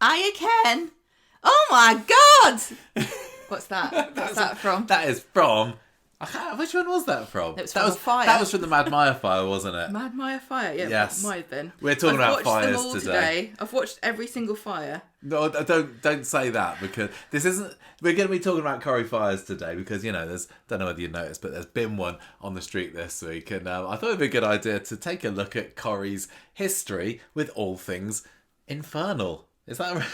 Hiya, Ken. Oh my God! What's that? What's that from? That is from... which one was that from? It was from Fire. That was from the Mad Maya fire, wasn't it? Mad Maya Fire? Yeah, yes. It might have been. We're talking about fires I've watched them all today. I've watched every single fire. No, don't say that, because this isn't... We're going to be talking about Corrie fires today because, there's... Don't know whether you noticed, but there's been one on the street this week. And I thought it'd be a good idea to take a look at Corrie's history with all things infernal. Is that right?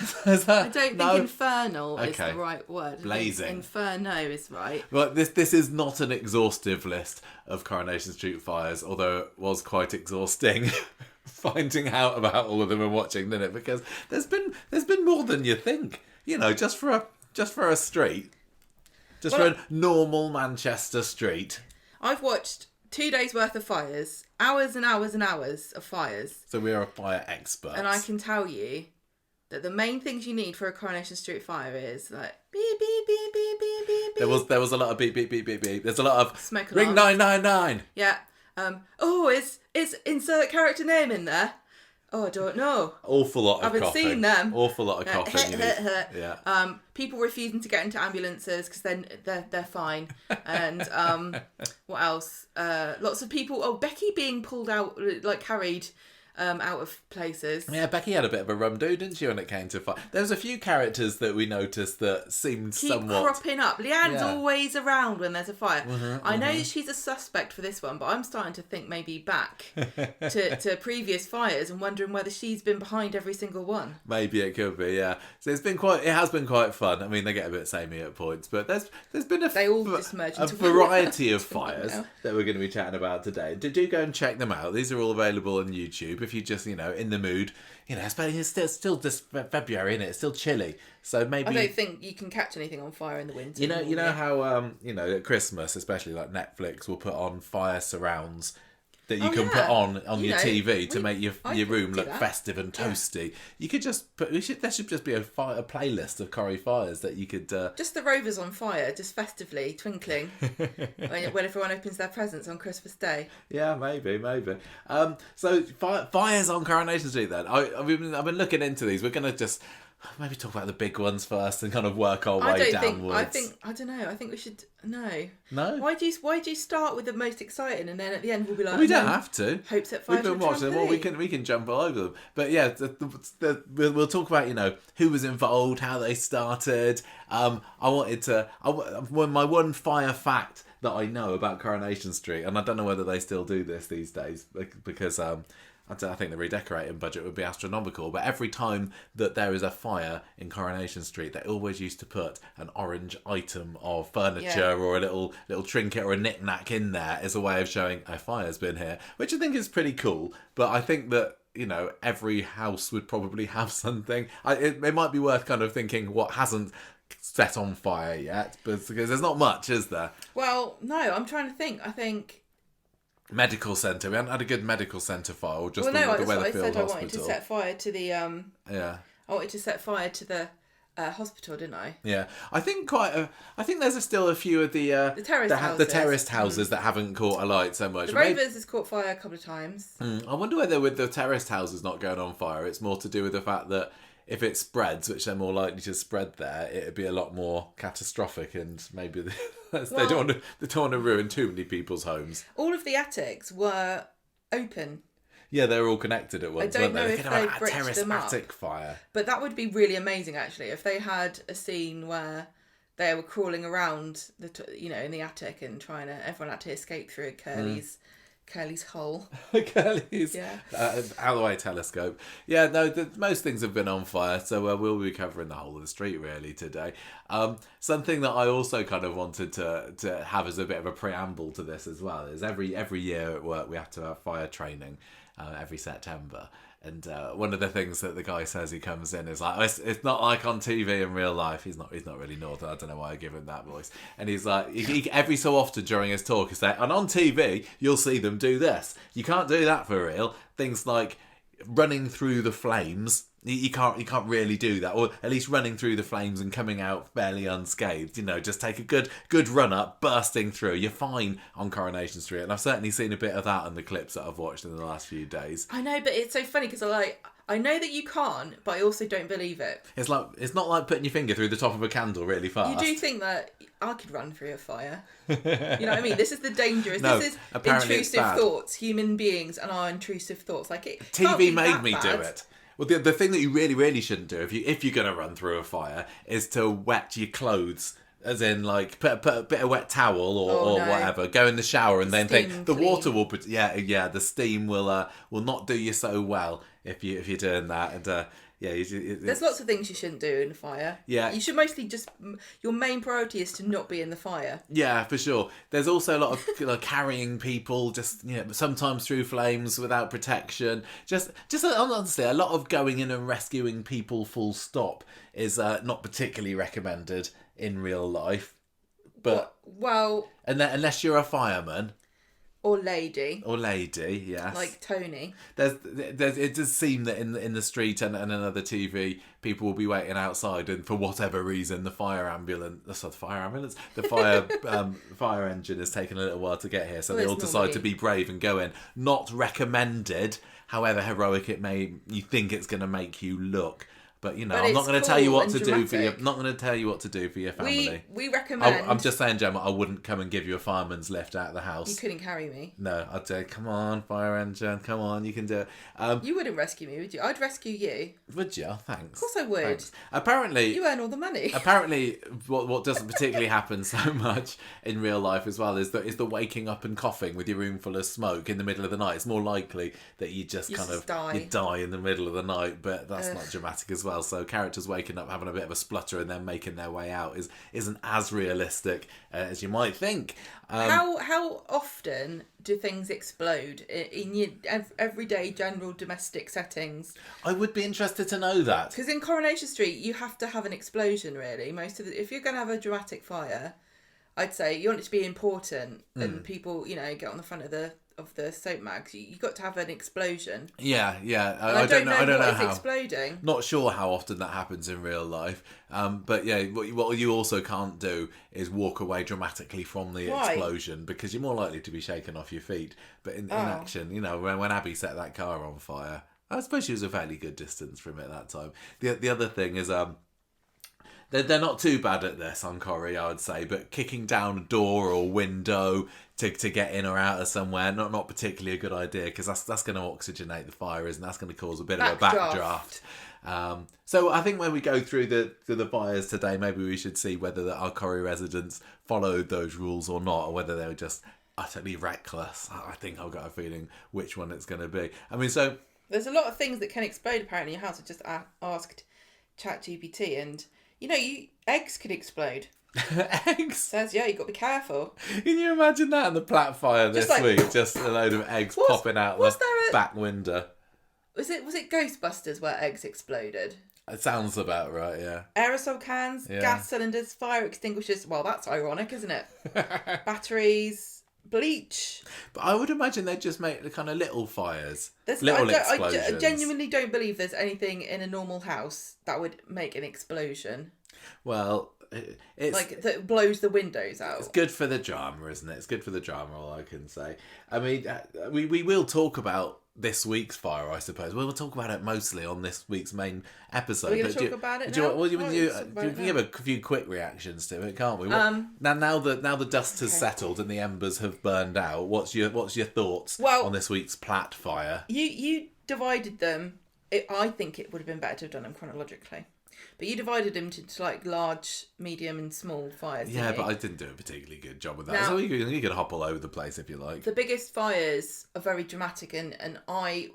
I don't think infernal is the right word. Blazing. Inferno is right. Well, this is not an exhaustive list of Coronation Street fires, although it was quite exhausting finding out about all of them and watching, didn't it? Because there's been more than you think. Just for a street, for a normal Manchester street. I've watched 2 days worth of fires, hours and hours and hours of fires. So we are fire experts, and I can tell you that the main things you need for a Coronation Street fire is like beep beep beep beep beep beep. There was a lot of beep beep beep beep beep. There's a lot of smoke ring alarm. 999. Yeah. Is insert character name in there? Oh, I don't know. Awful lot of coughing. I haven't seen them. Awful lot of coughing. Yeah. People refusing to get into ambulances because then they're fine. And what else? Lots of people. Oh, Becky being pulled out, carried. Out of places. Yeah, Becky had a bit of a rum do, didn't she, when it came to fire? There was a few characters that we noticed that seemed somewhat... cropping up. Leanne's always around when there's a fire. I know mm-hmm. she's a suspect for this one, but I'm starting to think maybe back to previous fires and wondering whether she's been behind every single one. Maybe it could be, yeah. So it has been quite fun. I mean, they get a bit samey at points, but there's been a variety of fires that we're going to be chatting about today. Do go and check them out. These are all available on YouTube. If you just, in the mood, it's still just February, isn't it? It's still chilly. So maybe... I don't think you can catch anything on fire in the winter. You know how, at Christmas, especially like Netflix will put on fire surrounds that you can put on your TV to make your room look festive and toasty. Yeah. You could just put... There should just be a playlist of Corrie fires that you could... Just the Rovers on fire, just festively twinkling when everyone opens their presents on Christmas Day. Yeah, maybe. So fires on Coronation Street then. I've been looking into these. We're going to just... Maybe talk about the big ones first and kind of work our way downwards. I don't know. I think we should... No. No? Why do you start with the most exciting and then at the end we'll be like... We don't have to. Hope set fire. We've been watching them all. We can jump all over them. But yeah, we'll talk about, who was involved, how they started. My one fire fact that I know about Coronation Street, and I don't know whether they still do this these days, because... I think the redecorating budget would be astronomical, but every time that there is a fire in Coronation Street, they always used to put an orange item of furniture or a little trinket or a knick-knack in there as a way of showing a fire's been here, which I think is pretty cool. But I think that, every house would probably have something. It might be worth kind of thinking what hasn't set on fire yet, but because there's not much, is there? Well, no, I'm trying to think. I think... Medical centre. We haven't had a good medical centre fire, just the Weatherfield Hospital. I wanted to set fire to the I wanted to set fire to the hospital, didn't I? Yeah, I think there's still a few of the terraced houses that haven't caught alight so much. The Rovers has caught fire a couple of times. I wonder whether with the terraced houses not going on fire, it's more to do with the fact that if it spreads, which they're more likely to spread there, it'd be a lot more catastrophic, and maybe they don't want to ruin too many people's homes. All of the attics were open. Yeah, they were all connected at once. I don't know if they bricked bricked them up. Attic fire. But that would be really amazing, actually, if they had a scene where they were crawling around in the attic and everyone had to escape through Curly's hole. Curly's out of the way telescope. Yeah, no, most things have been on fire, so we'll be covering the whole of the street really today. Something that I also kind of wanted to have as a bit of a preamble to this as well is every year at work we have to have fire training every September. And one of the things that the guy says he comes in is like, it's not like on TV in real life. He's not really northern. I don't know why I give him that voice. And he's like, he every so often during his talk, he's like, and on TV, you'll see them do this. You can't do that for real. Things like running through the flames. You can't really do that, or at least running through the flames and coming out fairly unscathed. Just take a good run up, bursting through. You're fine on Coronation Street, and I've certainly seen a bit of that in the clips that I've watched in the last few days. I know, but it's so funny because I know that you can't, but I also don't believe it. It's not like putting your finger through the top of a candle really fast. You do think that I could run through a fire. You know what I mean? This is the dangerous. No, this is apparently intrusive it's bad. thoughts. Human beings and our intrusive thoughts. Like it. TV can't be made that me bad. do it. Well, the thing that you really, really shouldn't do if you're going to run through a fire is to wet your clothes. As in, like, put a bit of wet towel or whatever. Go in the shower and then think the water will. The steam will not do you so well if you're doing that. And there's lots of things you shouldn't do in a fire. Yeah, you should mostly just. Your main priority is to not be in the fire. Yeah, for sure. There's also a lot of carrying people, just sometimes through flames without protection. Just honestly, a lot of going in and rescuing people. Full stop is not particularly recommended in real life, but unless you're a fireman or lady, yes, like Tony. There's it does seem that in the street and another TV, people will be waiting outside, and for whatever reason, the fire engine is taking a little while to get here, so they all decide to be brave and go in. Not recommended, however heroic you think it's going to make you look. But I'm not going to tell you what to do for your. Not going to tell you what to do for your family. We recommend. I'm just saying, Gemma. I wouldn't come and give you a fireman's lift out of the house. You couldn't carry me. No, I'd say, come on, fire engine, come on, you can do it. You wouldn't rescue me, would you? I'd rescue you. Would you? Thanks. Of course I would. Thanks. Apparently, you earn all the money. Apparently, what doesn't particularly happen so much in real life as well is the waking up and coughing with your room full of smoke in the middle of the night. It's more likely that you die in the middle of the night, but that's not dramatic as well. So characters waking up, having a bit of a splutter, and then making their way out isn't as realistic as you might think. How often do things explode in your everyday general domestic settings? I would be interested to know that, because in Coronation Street you have to have an explosion. Really, if you're going to have a dramatic fire, I'd say you want it to be important and people get on the front of the soap mags. You got to have an explosion. Yeah. I don't know how it's exploding. Not sure how often that happens in real life. But yeah, what you also can't do is walk away dramatically from the explosion, because you're more likely to be shaken off your feet. But in action, when Abby set that car on fire, I suppose she was a fairly good distance from it that time. The other thing is they're not too bad at this on Corrie, I would say, but kicking down a door or window to get in or out of somewhere, not particularly a good idea, because that's going to oxygenate the fire, and that's going to cause a bit of a backdraft. So I think when we go through the fires today, maybe we should see whether our Corrie residents followed those rules or not, or whether they were just utterly reckless. I think I've got a feeling which one it's going to be. I mean, so there's a lot of things that can explode apparently in your house. I just asked ChatGPT, and eggs could explode. Eggs? Says, you got to be careful. Can you imagine that in the Platt fire this week? Just a load of eggs popping out the back window. Was it Ghostbusters where eggs exploded? It sounds about right, yeah. Aerosol cans, gas cylinders, fire extinguishers. Well, that's ironic, isn't it? Batteries, bleach. But I would imagine they'd just make the kind of little fires. Explosions. I genuinely don't believe there's anything in a normal house that would make an explosion. Well, it's that blows the windows out. It's good for the drama, isn't it? It's good for the drama, all I can say. I mean, we will talk about this week's fire, I suppose. We'll talk about it mostly on this week's main episode. We're going to talk about it now? You can give a few quick reactions to it, can't we? Now the dust has settled and the embers have burned out, what's your thoughts on this week's Platt fire? You divided them. I think it would have been better to have done them chronologically. But you divided them into large, medium and small fires. Yeah, but I didn't do a particularly good job with that. Now, so you can hop all over the place if you like. The biggest fires are very dramatic, and I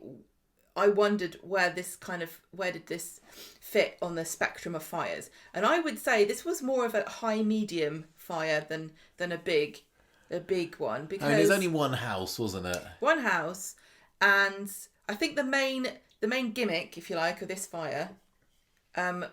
wondered where did this fit on the spectrum of fires. And I would say this was more of a high medium fire than a big one, because there's only one house, wasn't it? One house, and I think the main gimmick, if you like, of this fire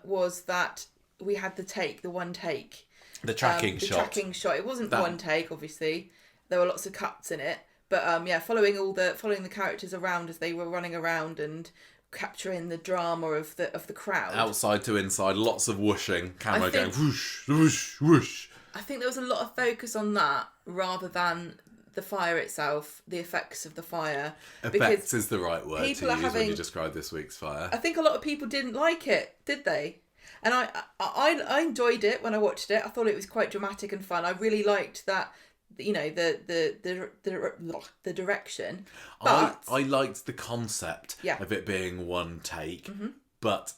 was that we had the one take. The tracking shot. The tracking shot. It wasn't one take, obviously. There were lots of cuts in it. But following the characters around as they were running around and capturing the drama of the crowd. Outside to inside, lots of whooshing, camera going whoosh, whoosh, whoosh. I think there was a lot of focus on that rather than the fire itself, the effects of the fire. Effects is the right word to use when you describe this week's fire. I think a lot of people didn't like it, did they? And I enjoyed it when I watched it. I thought it was quite dramatic and fun. I really liked that, you know, the direction. But I liked the concept of it being one take, but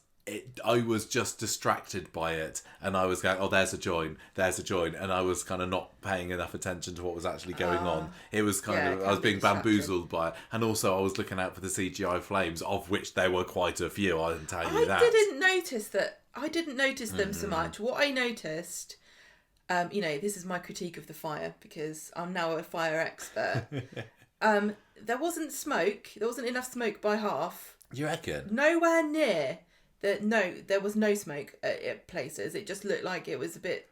I was just distracted by it, and I was going, oh, there's a join, and I was kind of not paying enough attention to what was actually going on. It was kind of, I was being bamboozled by it, and also I was looking out for the CGI flames, of which there were quite a few, I can tell you that. I didn't notice them so much. What I noticed, you know, this is my critique of the fire, because I'm now a fire expert. There wasn't smoke. There wasn't enough smoke by half. You reckon? Nowhere near. There was no smoke at places. It just looked like it was a bit...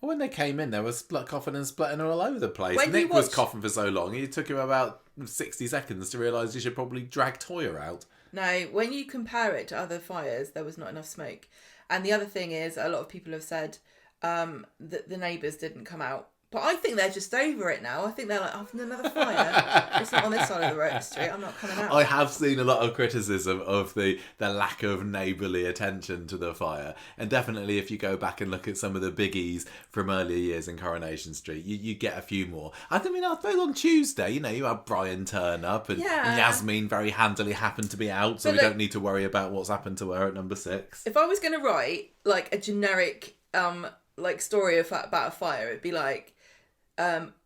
Well, when they came in, there was coughing and splitting all over the place. Nick was coughing for so long, it took him about 60 seconds to realise he should probably drag Toya out. No, when you compare it to other fires, there was not enough smoke. And the other thing is, a lot of people have said that the neighbours didn't come out. But I think they're just over it now. I think they're like, another fire. It's not on this side of the street. I'm not coming out. I have seen a lot of criticism of the lack of neighbourly attention to the fire. And definitely if you go back and look at some of the biggies from earlier years in Coronation Street, you get a few more. I suppose on Tuesday, you know, you had Brian turn up and Yasmin very handily happened to be out, so we don't need to worry about what's happened to her at number 6. If I was going to write like a generic story about a fire, it'd be like,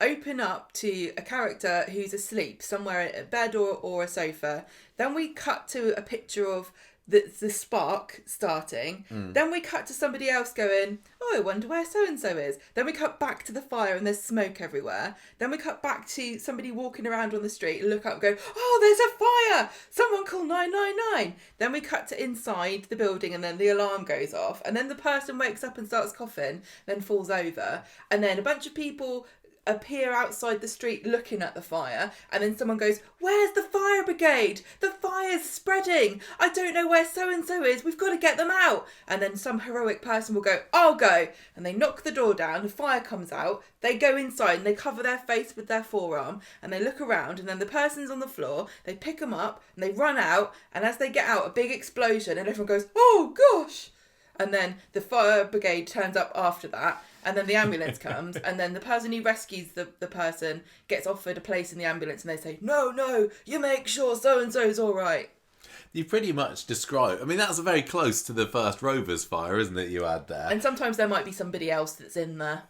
open up to a character who's asleep somewhere at a bed or a sofa. Then we cut to a picture of the spark starting. Then we cut to somebody else going, oh, I wonder where so-and-so is. Then we cut back to the fire and there's smoke everywhere. Then we cut back to somebody walking around on the street and look up and go, oh, there's a fire! Someone call 999. Then we cut to inside the building and then the alarm goes off. And then the person wakes up and starts coughing, then falls over. And then a bunch of people appear outside the street looking at the fire, and then someone goes, where's the fire brigade? The fire's spreading. I don't know where so-and-so is. We've got to get them out. And then some heroic person will go, I'll go. And they knock the door down, the fire comes out, they go inside and they cover their face with their forearm and they look around, and then the person's on the floor, they pick them up and they run out, and as they get out, a big explosion and everyone goes, oh gosh. And then the fire brigade turns up after that, and then the ambulance comes, and then the person who rescues the person gets offered a place in the ambulance, and they say, no, you make sure so-and-so's all right. You pretty much describe... I mean, that's very close to the first Rovers fire, isn't it, you had there? And sometimes there might be somebody else that's in there.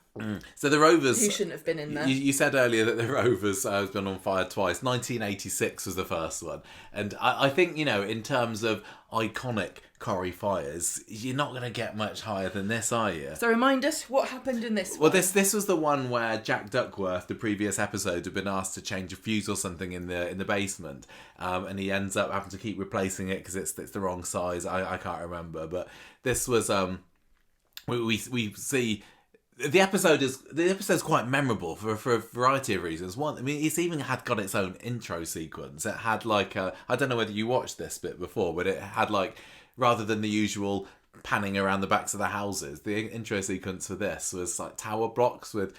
So the Rovers... Who shouldn't have been in there. You said earlier that the Rovers has been on fire twice. 1986 was the first one. And I think, you know, in terms of iconic Corrie fires, you're not going to get much higher than this, are you? So remind us, what happened in this one? Well, this was the one where Jack Duckworth, the previous episode, had been asked to change a fuse or something in the basement. And he ends up having to keep replacing it because it's the wrong size. I can't remember. But this was... we see... The episode's quite memorable for a variety of reasons. One, I mean, it's even got its own intro sequence. It had I don't know whether you watched this bit before, but it had rather than the usual panning around the backs of the houses, the intro sequence for this was tower blocks with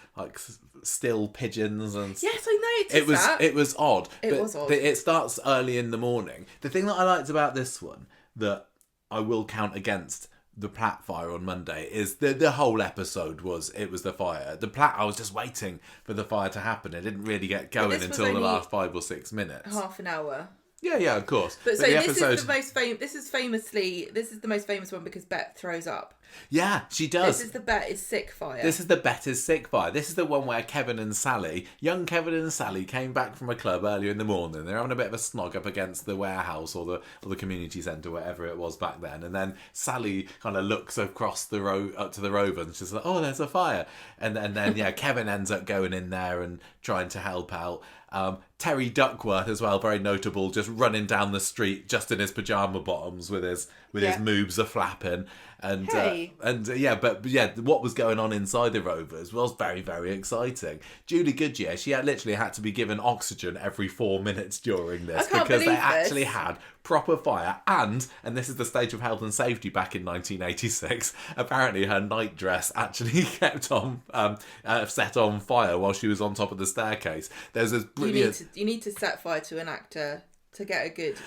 still pigeons and... Yes, I noticed that. It was odd. It was odd. It starts early in the morning. The thing that I liked about this one that I will count against the Platt fire on Monday is the whole episode was the fire. The Platt, I was just waiting for the fire to happen. It didn't really get going until the last 5 or 6 minutes. Half an hour. Yeah, of course. But so this is the most famous. This is the most famous one because Bet throws up. Yeah, she does. This is the Bet is sick fire. This is the Bet is sick fire. This is the one where young Kevin and Sally, came back from a club earlier in the morning. They're having a bit of a snog up against the warehouse or the community centre, whatever it was back then. And then Sally kind of looks across the road up to the Rovers and she's like, "Oh, there's a fire." And then Kevin ends up going in there and trying to help out. Terry Duckworth as well, very notable, just running down the street just in his pyjama bottoms with his moobs a flapping. And what was going on inside the Rovers was very, very exciting. Julie Goodyear, she literally had to be given oxygen every 4 minutes during this because they actually had proper fire, and this is the stage of health and safety back in 1986. Apparently, her night dress actually kept on set on fire while she was on top of the staircase. There's this brilliant. You need to set fire to an actor to get a good.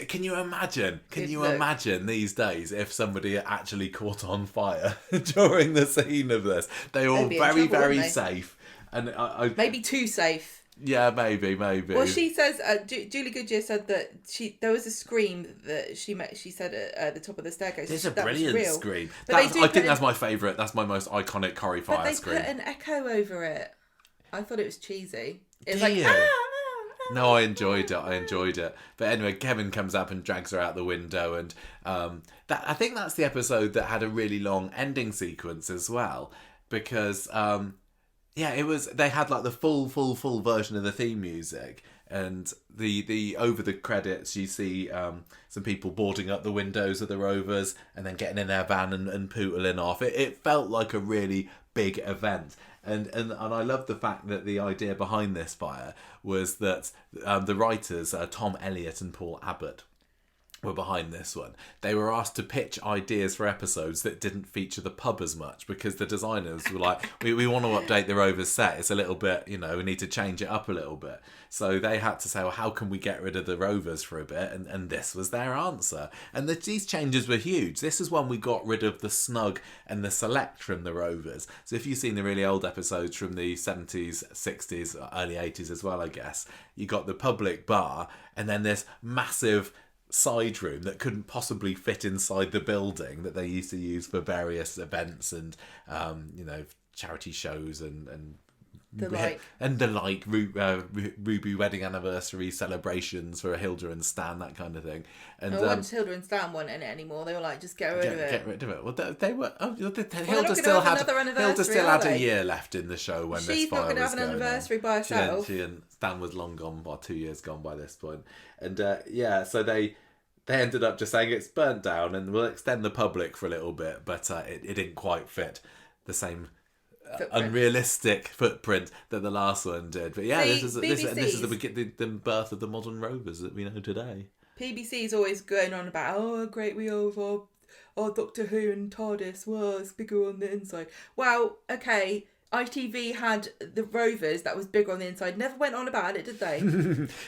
Can you imagine? Imagine these days if somebody actually caught on fire during the scene of this? They were all very, very safe, and maybe too safe. Yeah, maybe. Well, she says Julie Goodyear said that there was a scream that she said at the top of the staircase. It's a brilliant scream. I think that's my favourite. That's my most iconic Corrie fire scream. But they put an echo over it. I thought it was cheesy. It was No, I enjoyed it. But anyway, Kevin comes up and drags her out the window, and I think that's the episode that had a really long ending sequence as well, because. It was. They had like the full version of the theme music, and the over the credits you see some people boarding up the windows of the Rovers and then getting in their van and pootling off. It felt like a really big event, and I love the fact that the idea behind this fire was that the writers Tom Elliott and Paul Abbott were behind this one. They were asked to pitch ideas for episodes that didn't feature the pub as much, because the designers were like, we want to update the Rovers set. It's a little bit, we need to change it up a little bit. So they had to say, well, how can we get rid of the Rovers for a bit? And this was their answer. And these changes were huge. This is when we got rid of the snug and the select from the Rovers. So if you've seen the really old episodes from the 70s, 60s, early 80s as well, I guess, you got the public bar and then this massive side room that couldn't possibly fit inside the building that they used to use for various events and charity shows and Ruby wedding anniversary celebrations for Hilda and Stan, that kind of thing. And once Hilda and Stan weren't in it anymore, they were like, just get rid of it. Get rid of it. Well, they were. Hilda still had a year left in the show when this fire was going on. She's not going to have an anniversary by herself. She and Stan was long gone, by 2 years gone by this point. And so they ended up just saying it's burnt down and we'll extend the public for a little bit, but it didn't quite fit the same unrealistic footprint that the last one did. But this is the birth of the modern Rovers that we know today. PBC's always going on about how great we are with our Doctor Who and TARDIS was bigger on the inside. Well, okay, ITV had the Rovers that was bigger on the inside. Never went on about it, did they?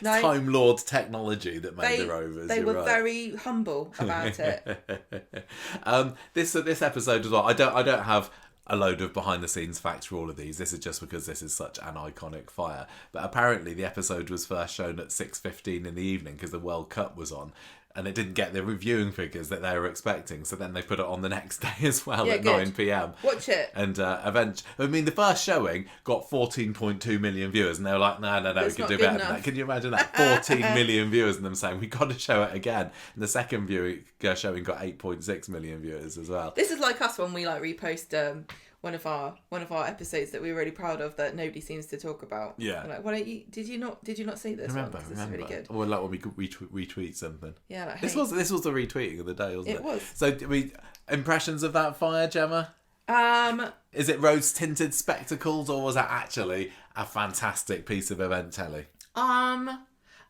No. Time Lord technology that made the Rovers. They were very humble about it. This episode as well. I don't have a load of behind the scenes facts for all of these. This is just because this is such an iconic fire. But apparently the episode was first shown at 6:15 in the evening because the World Cup was on. And it didn't get the reviewing figures that they were expecting. So then they put it on the next day as well at 9 p.m. Watch it. And the first showing got 14.2 million viewers. And they were like, no, we can do better than that. Can you imagine that? 14 million viewers and them saying, we've got to show it again. And the second showing got 8.6 million viewers as well. This is like us when we repost one of our episodes that we were really proud of that nobody seems to talk about. Yeah. Like, why don't you? Did you not see this one? This is really good. Or like when we retweet something. Yeah. Like, this was the retweeting of the day, wasn't it? It was. So, impressions of that fire, Gemma? Is it rose tinted spectacles, or was that actually a fantastic piece of event telly?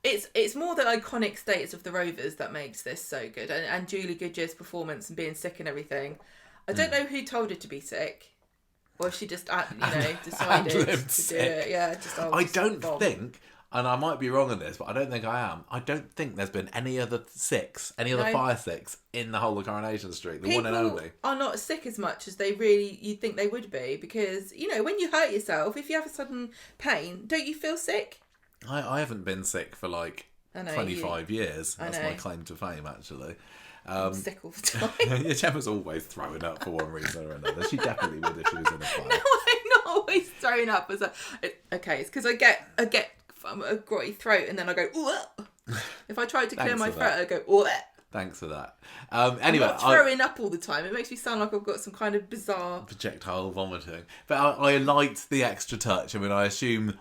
It's more the iconic status of the Rovers that makes this so good, and Julie Goodyear's performance and being sick and everything. I don't know who told her to be sick. Or she just, decided to do it. Yeah, I don't think, and I might be wrong on this, but I don't think I am. I don't think there's been any other fire six in the whole of Coronation Street. The one and only. People are not sick as much as you'd think they would be, because, when you hurt yourself, if you have a sudden pain, don't you feel sick? I haven't been sick for 25 years. That's my claim to fame, actually. I'm sick all the time. Gemma's always throwing up for one reason or another. She definitely would if she was in a fight. No, I'm not always throwing up. Okay, it's because I get a grotty throat and then I go, ooh. If I tried to clear my throat, I go, ooh. Thanks for that. I'm Anyway, not throwing up all the time. It makes me sound like I've got some kind of bizarre projectile vomiting. But I liked the extra touch. I mean, I assume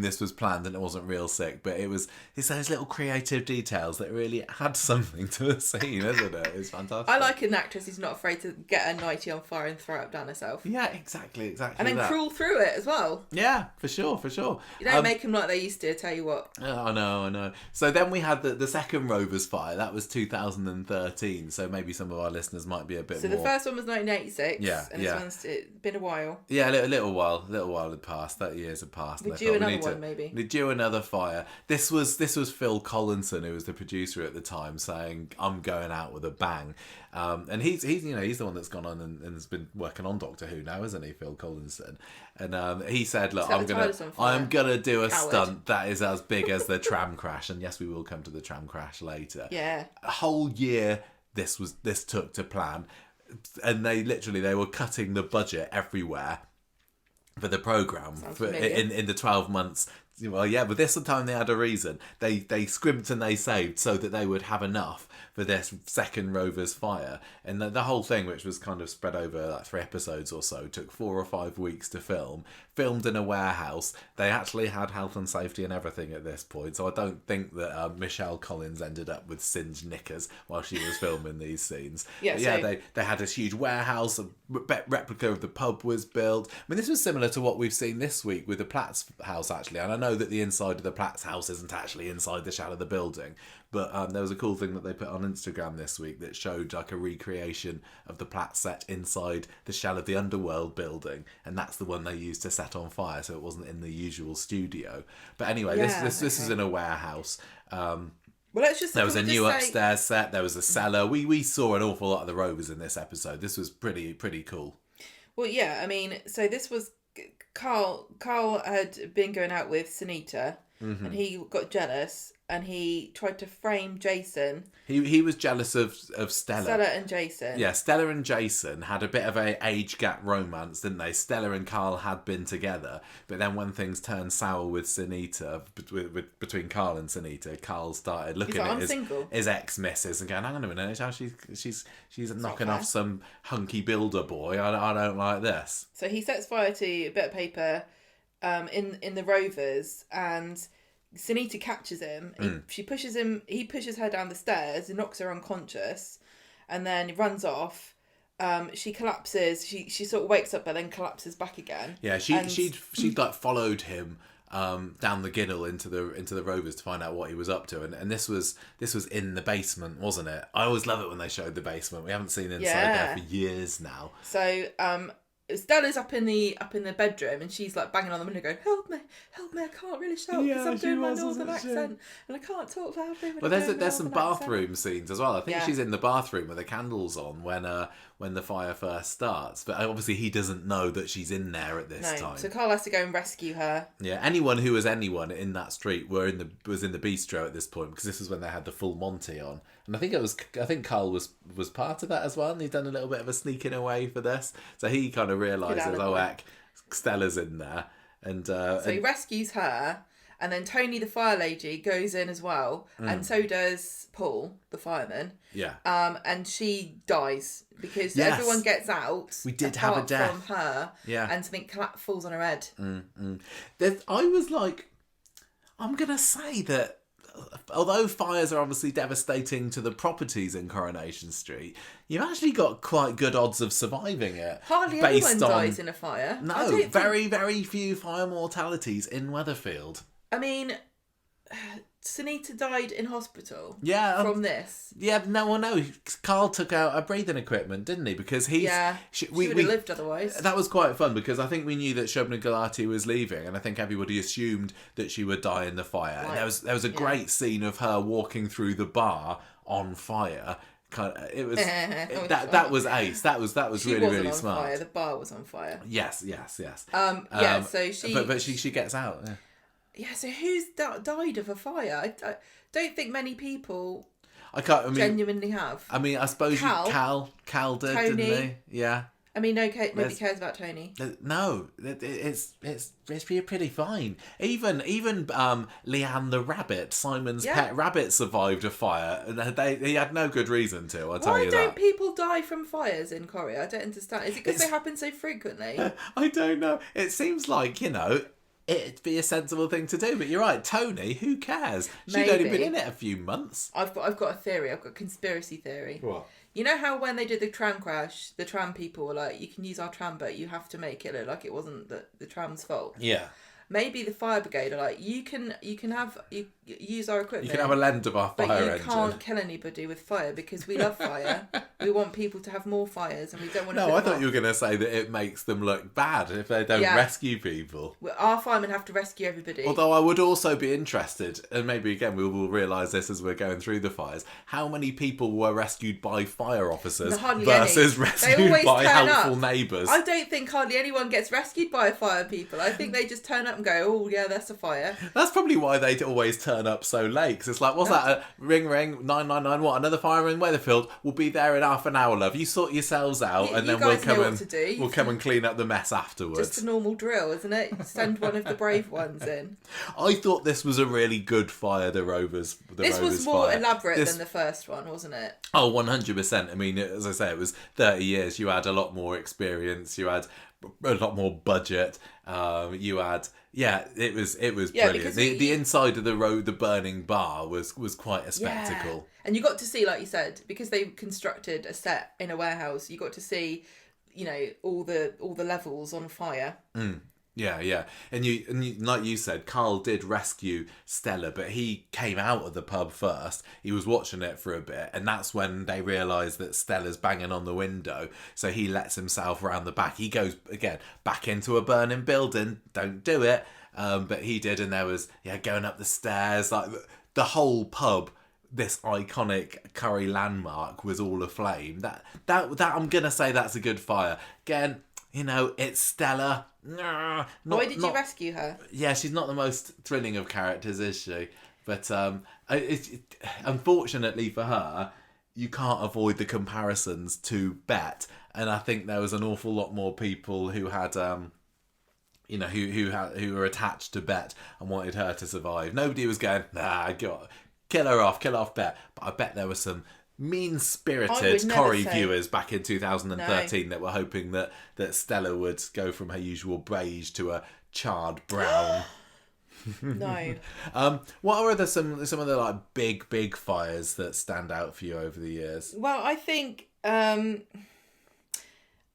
this was planned and it wasn't real sick, but it's those little creative details that really add something to the scene, isn't it? It's fantastic. I like an actress who's not afraid to get a nightie on fire and throw it up down herself. Yeah, exactly. And then crawl through it as well. Yeah, for sure. You don't make them like they used to, I tell you what. I know. So then we had the second Rovers fire. That was 2013. So maybe some of our listeners might be a bit more... So the first one was 1986. Yeah, and this one's been a while. Yeah, a little while had passed. 30 years had passed. We're due another one, maybe. We're due another fire. This was Phil Collinson, who was the producer at the time, saying, "I'm going out with a bang." And he's the one that's gone on and has been working on Doctor Who now, isn't he, Phil Collinson? And he said, "Look, I'm gonna do a stunt that is as big as the tram crash." And yes, we will come to the tram crash later. Yeah, a whole year this took to plan, and they were cutting the budget everywhere for the programme in the 12 months. Well, yeah, but this time they had a reason. They scrimped and they saved so that they would have enough for this second Rovers fire. And the whole thing, which was kind of spread over like 3 episodes or so, took 4 or 5 weeks to film. Filmed in a warehouse. They actually had health and safety and everything at this point. So I don't think that Michelle Collins ended up with singed knickers while she was filming these scenes. They had this huge warehouse. A replica of the pub was built. I mean, this was similar to what we've seen this week with the Platt's house, actually. And I know that the inside of the Platt's house isn't actually inside the shell of the building, but there was a cool thing that they put on Instagram this week that showed like a recreation of the Platt set inside the shell of the Underworld building, and that's the one they used to set on fire, so it wasn't in the usual studio. But anyway, this is in a warehouse. Well, let's just... There was a new upstairs set. There was a cellar. We saw an awful lot of the Rovers in this episode. This was pretty cool. Well, yeah, I mean, so this was... Carl had been going out with Sunita, and he got jealous, and he tried to frame Jason. He was jealous of Stella. Stella and Jason. Yeah, Stella and Jason had a bit of a age gap romance, didn't they? Stella and Carl had been together, but then when things turned sour with Sunita, between Carl and Sunita, Carl started looking at his ex-missus and going, "Hang on a minute, she's knocking off some hunky builder boy. I don't like this." So he sets fire to a bit of paper in the Rovers, and Sunita catches him. He pushes her down the stairs and knocks her unconscious, and then runs off. She collapses. She sort of wakes up but then collapses back again. Yeah, she'd like followed him down the ginnel into the Rovers to find out what he was up to, and this was in the basement, wasn't it? I always love it when they showed the basement. We haven't seen inside there for years now. So Stella's up in the bedroom, and she's like banging on the window going, help me, I can't really shout because I'm doing my northern accent and I can't talk loudly." Well, there's some bathroom scenes as well. I think she's in the bathroom with the candles on when the fire first starts, but obviously he doesn't know that she's in there at this time. So Carl has to go and rescue her. Yeah, anyone who was anyone in that street was in the bistro at this point, because this is when they had the full Monty on, and I think Carl was part of that as well, and he'd done a little bit of a sneaking away for this, so he kind of realises, oh heck, Stella's in there, and so he rescues her. And then Tony, the fire lady, goes in as well, and so does Paul, the fireman. Yeah. And she dies because everyone gets out. We did have a death from her. Yeah. And something falls on her head. I was like, I'm gonna say that although fires are obviously devastating to the properties in Coronation Street, you've actually got quite good odds of surviving it. Hardly anyone dies in a fire. No, very few fire mortalities in Weatherfield. I mean, Sunita died in hospital. Yeah, from this. Yeah, no. Carl took out her breathing equipment, didn't he? Because she would have lived otherwise. That was quite fun because I think we knew that Shobna Gulati was leaving, and I think everybody assumed that she would die in the fire. Right. And there was a great scene of her walking through the bar on fire. It was that was ace. That was really smart. Fire. The bar was on fire. Yes. So she, but she gets out. Yeah. Yeah, so who's died of a fire? I don't think many people genuinely have. I mean, I suppose Cal did, Tony, didn't they? Yeah. I mean, nobody cares about Tony. No, it's pretty fine. Even Leanne the rabbit, Simon's pet rabbit, survived a fire, and he had no good reason to. I'll tell you that. Why don't people die from fires in Corrie? I don't understand. Is it because they happen so frequently? I don't know. It seems like, it'd be a sensible thing to do, but you're right. Tony, who cares? She'd only been in it a few months. I've got a theory. I've got a conspiracy theory. What? You know how when they did the tram crash, the tram people were like, you can use our tram, but you have to make it look like it wasn't the tram's fault. Yeah. Maybe the fire brigade are like, you can use our equipment. You can have a lend of our fire engine. But you can't kill anybody with fire because we love fire. We want people to have more fires and we don't want to... No, I thought you were going to say that it makes them look bad if they don't rescue people. Well, our firemen have to rescue everybody. Although I would also be interested, and maybe again we will realise this as we're going through the fires, how many people were rescued by fire officers versus rescued by helpful neighbours? I don't think hardly anyone gets rescued by fire people. I think they just turn up and go, oh yeah, that's a fire. That's probably why they always turn up so late, because it's like, what's that? Ring 999, what? Another fire in Weatherfield? We'll be there in half an hour, love. You sort yourselves out, and then we'll come and clean up the mess afterwards. Just a normal drill, isn't it? Send one of the brave ones in. I thought this was a really good fire, the Rovers. This was more elaborate than the first one, wasn't it? Oh, 100%. I mean, as I say, it was 30 years. You had a lot more experience. You had a lot more budget. You had... Yeah, it was brilliant. The inside of the burning bar was quite a spectacle. Yeah. And you got to see, like you said, because they constructed a set in a warehouse, you got to see, all the levels on fire. Mm. Yeah. And you like you said, Carl did rescue Stella, but he came out of the pub first. He was watching it for a bit, and that's when they realise that Stella's banging on the window. So he lets himself round the back. He goes, again, back into a burning building. Don't do it. But he did, and there was, going up the stairs. Like, the whole pub, this iconic Corrie landmark, was all aflame. That I'm going to say that's a good fire. Again, it's Stella. Why did you rescue her? Yeah, she's not the most thrilling of characters, is she? But unfortunately for her, you can't avoid the comparisons to Bet. And I think there was an awful lot more people who had, who were attached to Bet and wanted her to survive. Nobody was going, kill her off, kill off Bet. But I bet there were some mean-spirited Corrie viewers back in 2013 that were hoping that Stella would go from her usual beige to a charred brown. No. What are some of the like big fires that stand out for you over the years? Well, I think the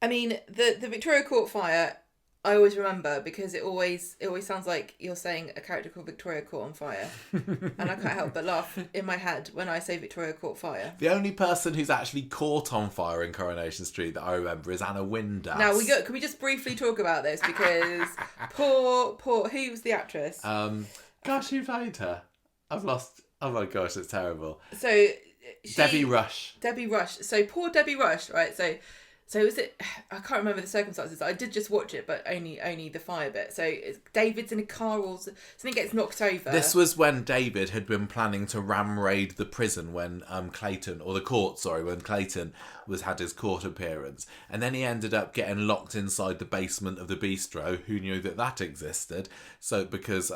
Victoria Court fire, I always remember because it always sounds like you're saying a character called Victoria Court on fire. And I can't help but laugh in my head when I say Victoria Court fire. The only person who's actually caught on fire in Coronation Street that I remember is Anna Windass. Now, can we just briefly talk about this? Because poor, who was the actress? Gosh, who played her? I've lost... Oh my gosh, it's terrible. So... Debbie Rush. So poor Debbie Rush, right? So was it? I can't remember the circumstances. I did just watch it, but only the fire bit. So David's in a car, or something gets knocked over. This was when David had been planning to ram raid the prison when Clayton, or the court, sorry, when Clayton had his court appearance, and then he ended up getting locked inside the basement of the bistro. Who knew that existed? So because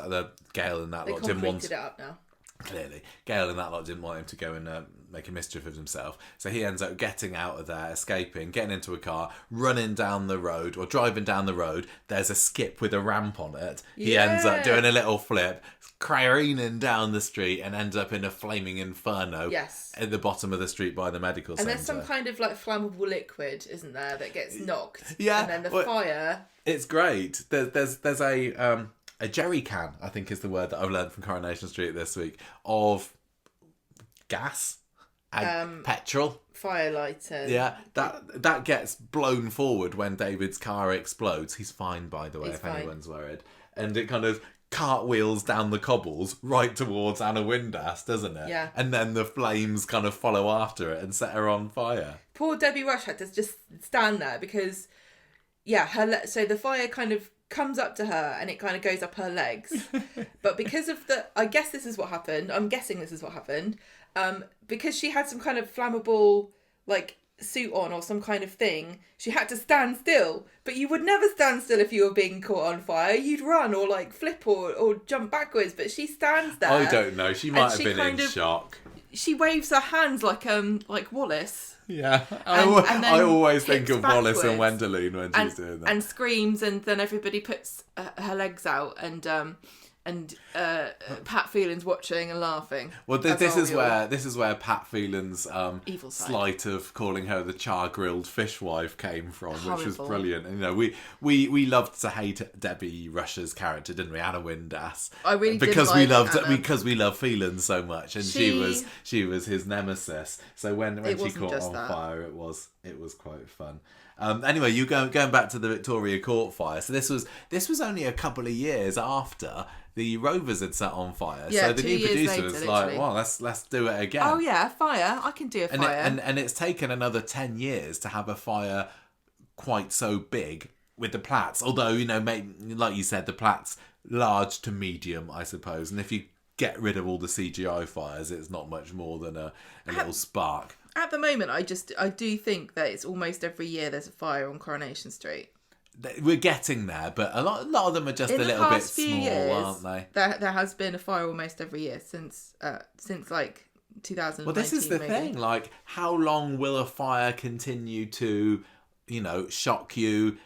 Gail and that lot didn't want it up now. Clearly, Gail and that lot didn't want him to go and make a mischief of himself. So he ends up getting out of there, escaping, getting into a car, running down the road, or driving down the road. There's a skip with a ramp on it. He ends up doing a little flip, careening down the street, and ends up in a flaming inferno at the bottom of the street by the medical centre. And there's some kind of like flammable liquid, isn't there, that gets knocked? Yeah. And then the fire... It's great. There's a jerry can, I think is the word that I've learned from Coronation Street this week, of gas and petrol. Firelighter. Yeah, that gets blown forward when David's car explodes. He's fine, by the way, if anyone's worried. And it kind of cartwheels down the cobbles right towards Anna Windass, doesn't it? Yeah. And then the flames kind of follow after it and set her on fire. Poor Debbie Rush had to just stand there because, so the fire kind of comes up to her and it kind of goes up her legs. But because of I guess this is what happened. I'm guessing this is what happened. Because she had some kind of flammable, like, suit on or some kind of thing, she had to stand still. But you would never stand still if you were being caught on fire. You'd run or like flip or jump backwards. But she stands there. I don't know. She might have been in shock. She waves her hands like Wallace. Yeah, and I always think of backwards. Wallace and Wendelin when she's doing that. And screams, and then everybody puts her legs out, and Pat Phelan's watching and laughing. Well, this is where Pat Phelan's evil side. slight of calling her the char-grilled fishwife came from, Horrible. which was brilliant. And, we loved to hate Debbie Rush's character, didn't we, Anna Windass? I really because didn't we like loved Anna. because we love Phelan so much, and she was his nemesis. So when she caught on fire, it was quite fun. Anyway, you going back to the Victoria Court fire. So this was only a couple of years after the Rovers had set on fire. Yeah, so the 2 new years producer later, was literally. like, well, let's do it again. Oh yeah, fire! I can do a fire. And it's taken another 10 years to have a fire quite so big with the plats. Although, like you said, the plats large to medium, I suppose. And if you get rid of all the CGI fires, it's not much more than a little spark. At the moment, I do think that it's almost every year there's a fire on Coronation Street. We're getting there, but a lot of them are just a little bit small, aren't they? There has been a fire almost every year since like 2019. Well, this is the thing. Like, how long will a fire continue to, shock you,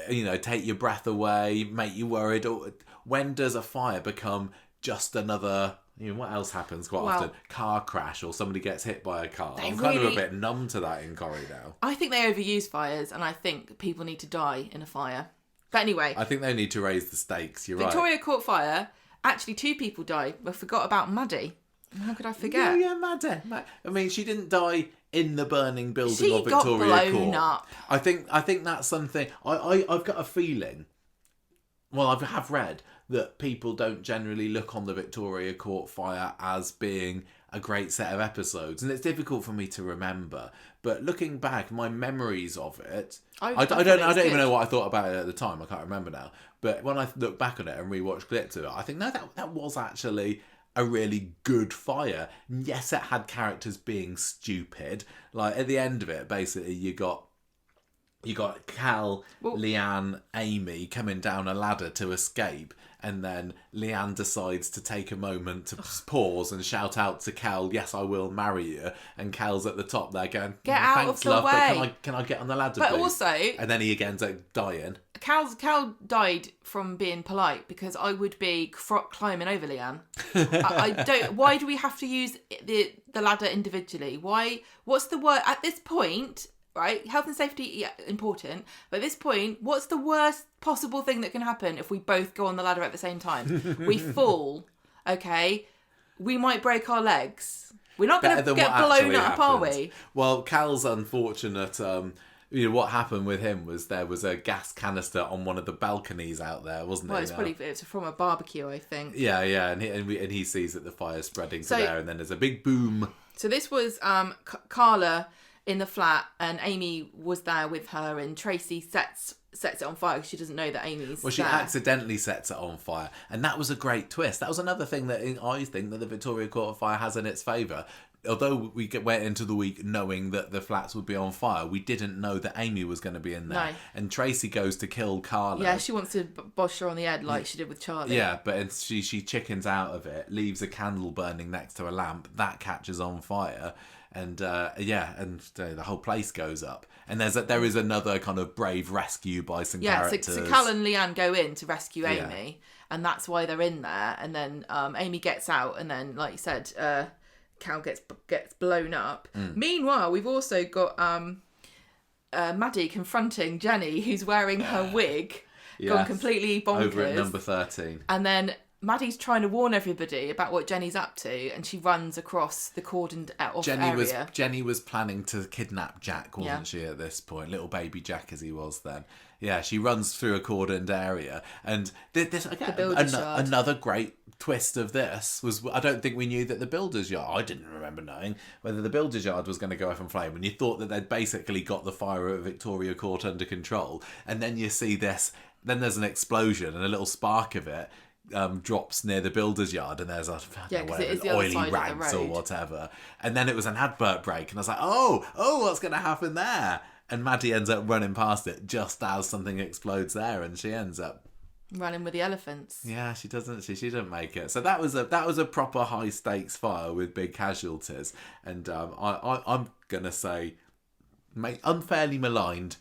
take your breath away, make you worried? Or when does a fire become just another? What else happens quite often? Car crash or somebody gets hit by a car. I'm kind of a bit numb to that in Corrie now. I think they overuse fires, and I think people need to die in a fire. But anyway, I think they need to raise the stakes. You're right. Victoria Court fire. Actually, 2 people died. I forgot about Maddie. How could I forget? Yeah, Maddie. I mean, she didn't die in the burning building She of Victoria got blown Court. up. I think that's something. I've got a feeling. Well, I have read that people don't generally look on the Victoria Court fire as being a great set of episodes, and it's difficult for me to remember. But looking back, my memories of it, I don't even know what I thought about it at the time. I can't remember now. But when I look back on it and rewatch clips of it, I think no, that was actually a really good fire. Yes, it had characters being stupid. Like at the end of it, basically, you got Cal, Leanne, Amy coming down a ladder to escape, and then Leanne decides to take a moment to pause and shout out to Cal, "Yes, I will marry you." And Cal's at the top there going, "Get out Thanks, of the love, way. But can I get on the ladder, But please?" also, and then he ends up dying. Cal died from being polite, because I would be climbing over Leanne. I don't. Why do we have to use the ladder individually? Why? What's the word at this point? Right, health and safety, yeah, important. But at this point, what's the worst possible thing that can happen if we both go on the ladder at the same time? We fall, okay? We might break our legs. We're not going to get blown up, are we? Well, Cal's unfortunate. What happened with him was there was a gas canister on one of the balconies out there, wasn't it? Well, it's from a barbecue, I think. Yeah, and he sees that the fire's spreading to there, and then there's a big boom. So this was Carla in the flat, and Amy was there with her, and Tracy sets it on fire because she doesn't know that Amy's Well, she there. accidentally sets it on fire, and that was a great twist. That was another thing that I think that the Victoria Court fire has in its favour. Although we went into the week knowing that the flats would be on fire, we didn't know that Amy was going to be in there. No. And Tracy goes to kill Carla. Yeah, she wants to bosh her on the head like she did with Charlie. Yeah, but she chickens out of it, leaves a candle burning next to a lamp, that catches on fire. And the whole place goes up. And there is another kind of brave rescue by some characters. So Cal and Leanne go in to rescue Amy, and that's why they're in there. And then Amy gets out, and then, like you said, Cal gets blown up. Meanwhile, we've also got Maddie confronting Jenny, who's wearing her wig, gone completely bonkers. Over at number 13. And then Maddie's trying to warn everybody about what Jenny's up to, and she runs across the cordoned off area. Jenny was planning to kidnap Jack, wasn't she, at this point? Little baby Jack as he was then. Yeah, she runs through a cordoned area. And this again, another great twist of this was, I don't think we knew that the builder's yard, I didn't remember knowing whether the builder's yard was going to go up in flame, and you thought that they'd basically got the fire at Victoria Court under control. And then you see this, then there's an explosion and a little spark of it. drops near the builder's yard, and there's oily rags or whatever. And then it was an advert break, and I was like, oh, what's going to happen there? And Maddie ends up running past it just as something explodes there, and she ends up running with the elephants. Yeah, she doesn't. She didn't make it. So that was a proper high stakes fire with big casualties, and I'm gonna say, unfairly maligned.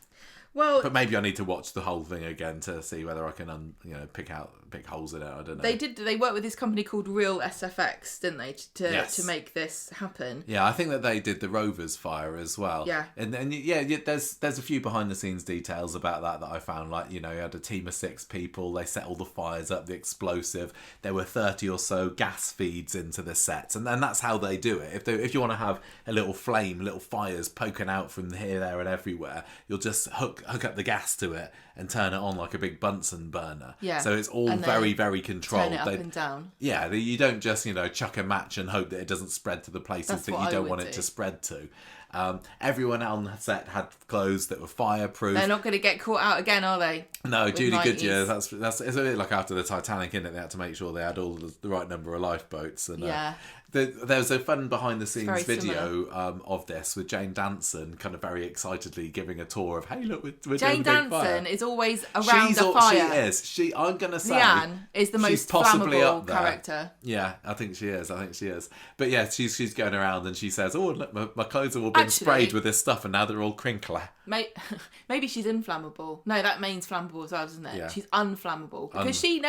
Well, but maybe I need to watch the whole thing again to see whether I can pick holes in it. I don't know. They worked with this company called Real SFX, didn't they, to make this happen? Yeah, I think that they did the Rovers fire as well. Yeah, and there's a few behind the scenes details about that I found. Like, you had a team of 6 people. They set all the fires up, the explosive. There were 30 or so gas feeds into the sets, and then that's how they do it. If you want to have a little flame, little fires poking out from here, there, and everywhere, you'll just hook up the gas to it and turn it on like a big Bunsen burner. Yeah. So it's all very, very controlled. Turn it up and down. Yeah, you don't just, chuck a match and hope that it doesn't spread to the places that you don't want it to spread to. Everyone on set had clothes that were fireproof. They're not going to get caught out again, are they? No, Judy Goodyear. That's it's a bit like after the Titanic, isn't it? They had to make sure they had all the right number of lifeboats. And there was a fun behind the scenes video of this with Jane Danson, kind of very excitedly giving a tour of, hey, look, we're doing a big fire. Jane Danson is always around the fire. She is. I'm gonna say Leanne is the most flammable character. Yeah, I think she is. But yeah, she's going around and she says, "Oh, look, my clothes have all been sprayed with this stuff, and now they're all crinkly." Maybe she's inflammable. No, that means flammable as well, doesn't it? Yeah. She's unflammable because she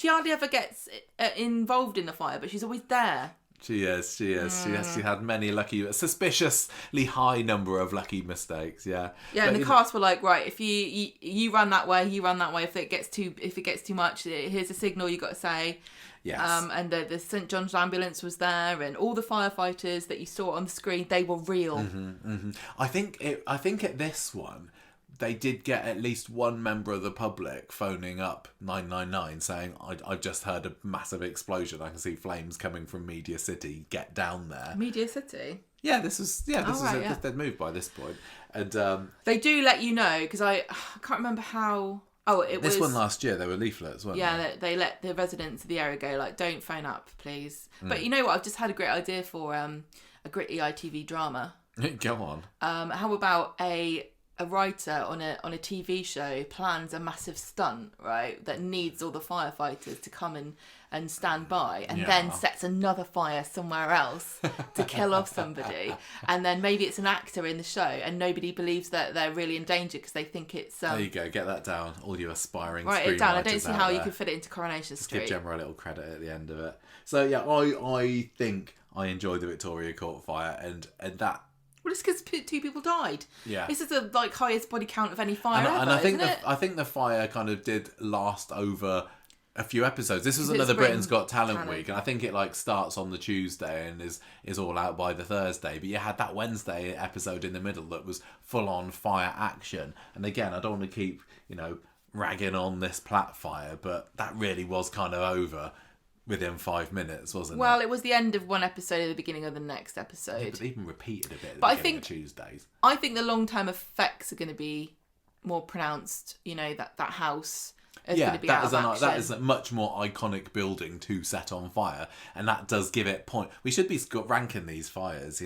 hardly ever gets involved in the fire, but she's always there. She is. She had many suspiciously high number of lucky mistakes. Yeah. Yeah, and the cast were like, right, if you run that way, you run that way. If it gets too much, here's a signal you got to say. Yes. And the St John's ambulance was there, and all the firefighters that you saw on the screen, they were real. Mm-hmm, mm-hmm. I think at this one, they did get at least one member of the public phoning up 999 saying, I've just heard a massive explosion. I can see flames coming from Media City. Get down there. Media City? Yeah, they'd moved by this point. And they do let you know, because I can't remember how... This one last year, there were leaflets, weren't there? Yeah, they let the residents of the area go, like, don't phone up, please. But you know what? I've just had a great idea for a gritty ITV drama. Go on. How about a writer on a TV show plans a massive stunt, right, that needs all the firefighters to come and stand by, and then sets another fire somewhere else to kill off somebody, and then maybe it's an actor in the show and nobody believes that they're really in danger because they think it's there you go, get that down, all you aspiring write it down. I don't see how you could fit it into Coronation Street. Give Gemma a little credit at the end of it. So yeah, I think I enjoyed the Victoria Court fire, and that. Well, it's because 2 people died. Yeah, this is the highest body count of any fire ever. And I think isn't it? I think the fire kind of did last over a few episodes. This was another Britain's Got Talent week, and I think it starts on the Tuesday and is all out by the Thursday. But you had that Wednesday episode in the middle that was full on fire action. And again, I don't want to keep ragging on this Platt fire, but that really was kind of over within 5 minutes, wasn't it? Well, it was the end of one episode at the beginning of the next episode. Yeah, but they even repeated a bit at the beginning of Tuesdays. I think the long-term effects are going to be more pronounced. That house is going to be out of action. That is a much more iconic building to set on fire, and that does give it point. We should be ranking these fires,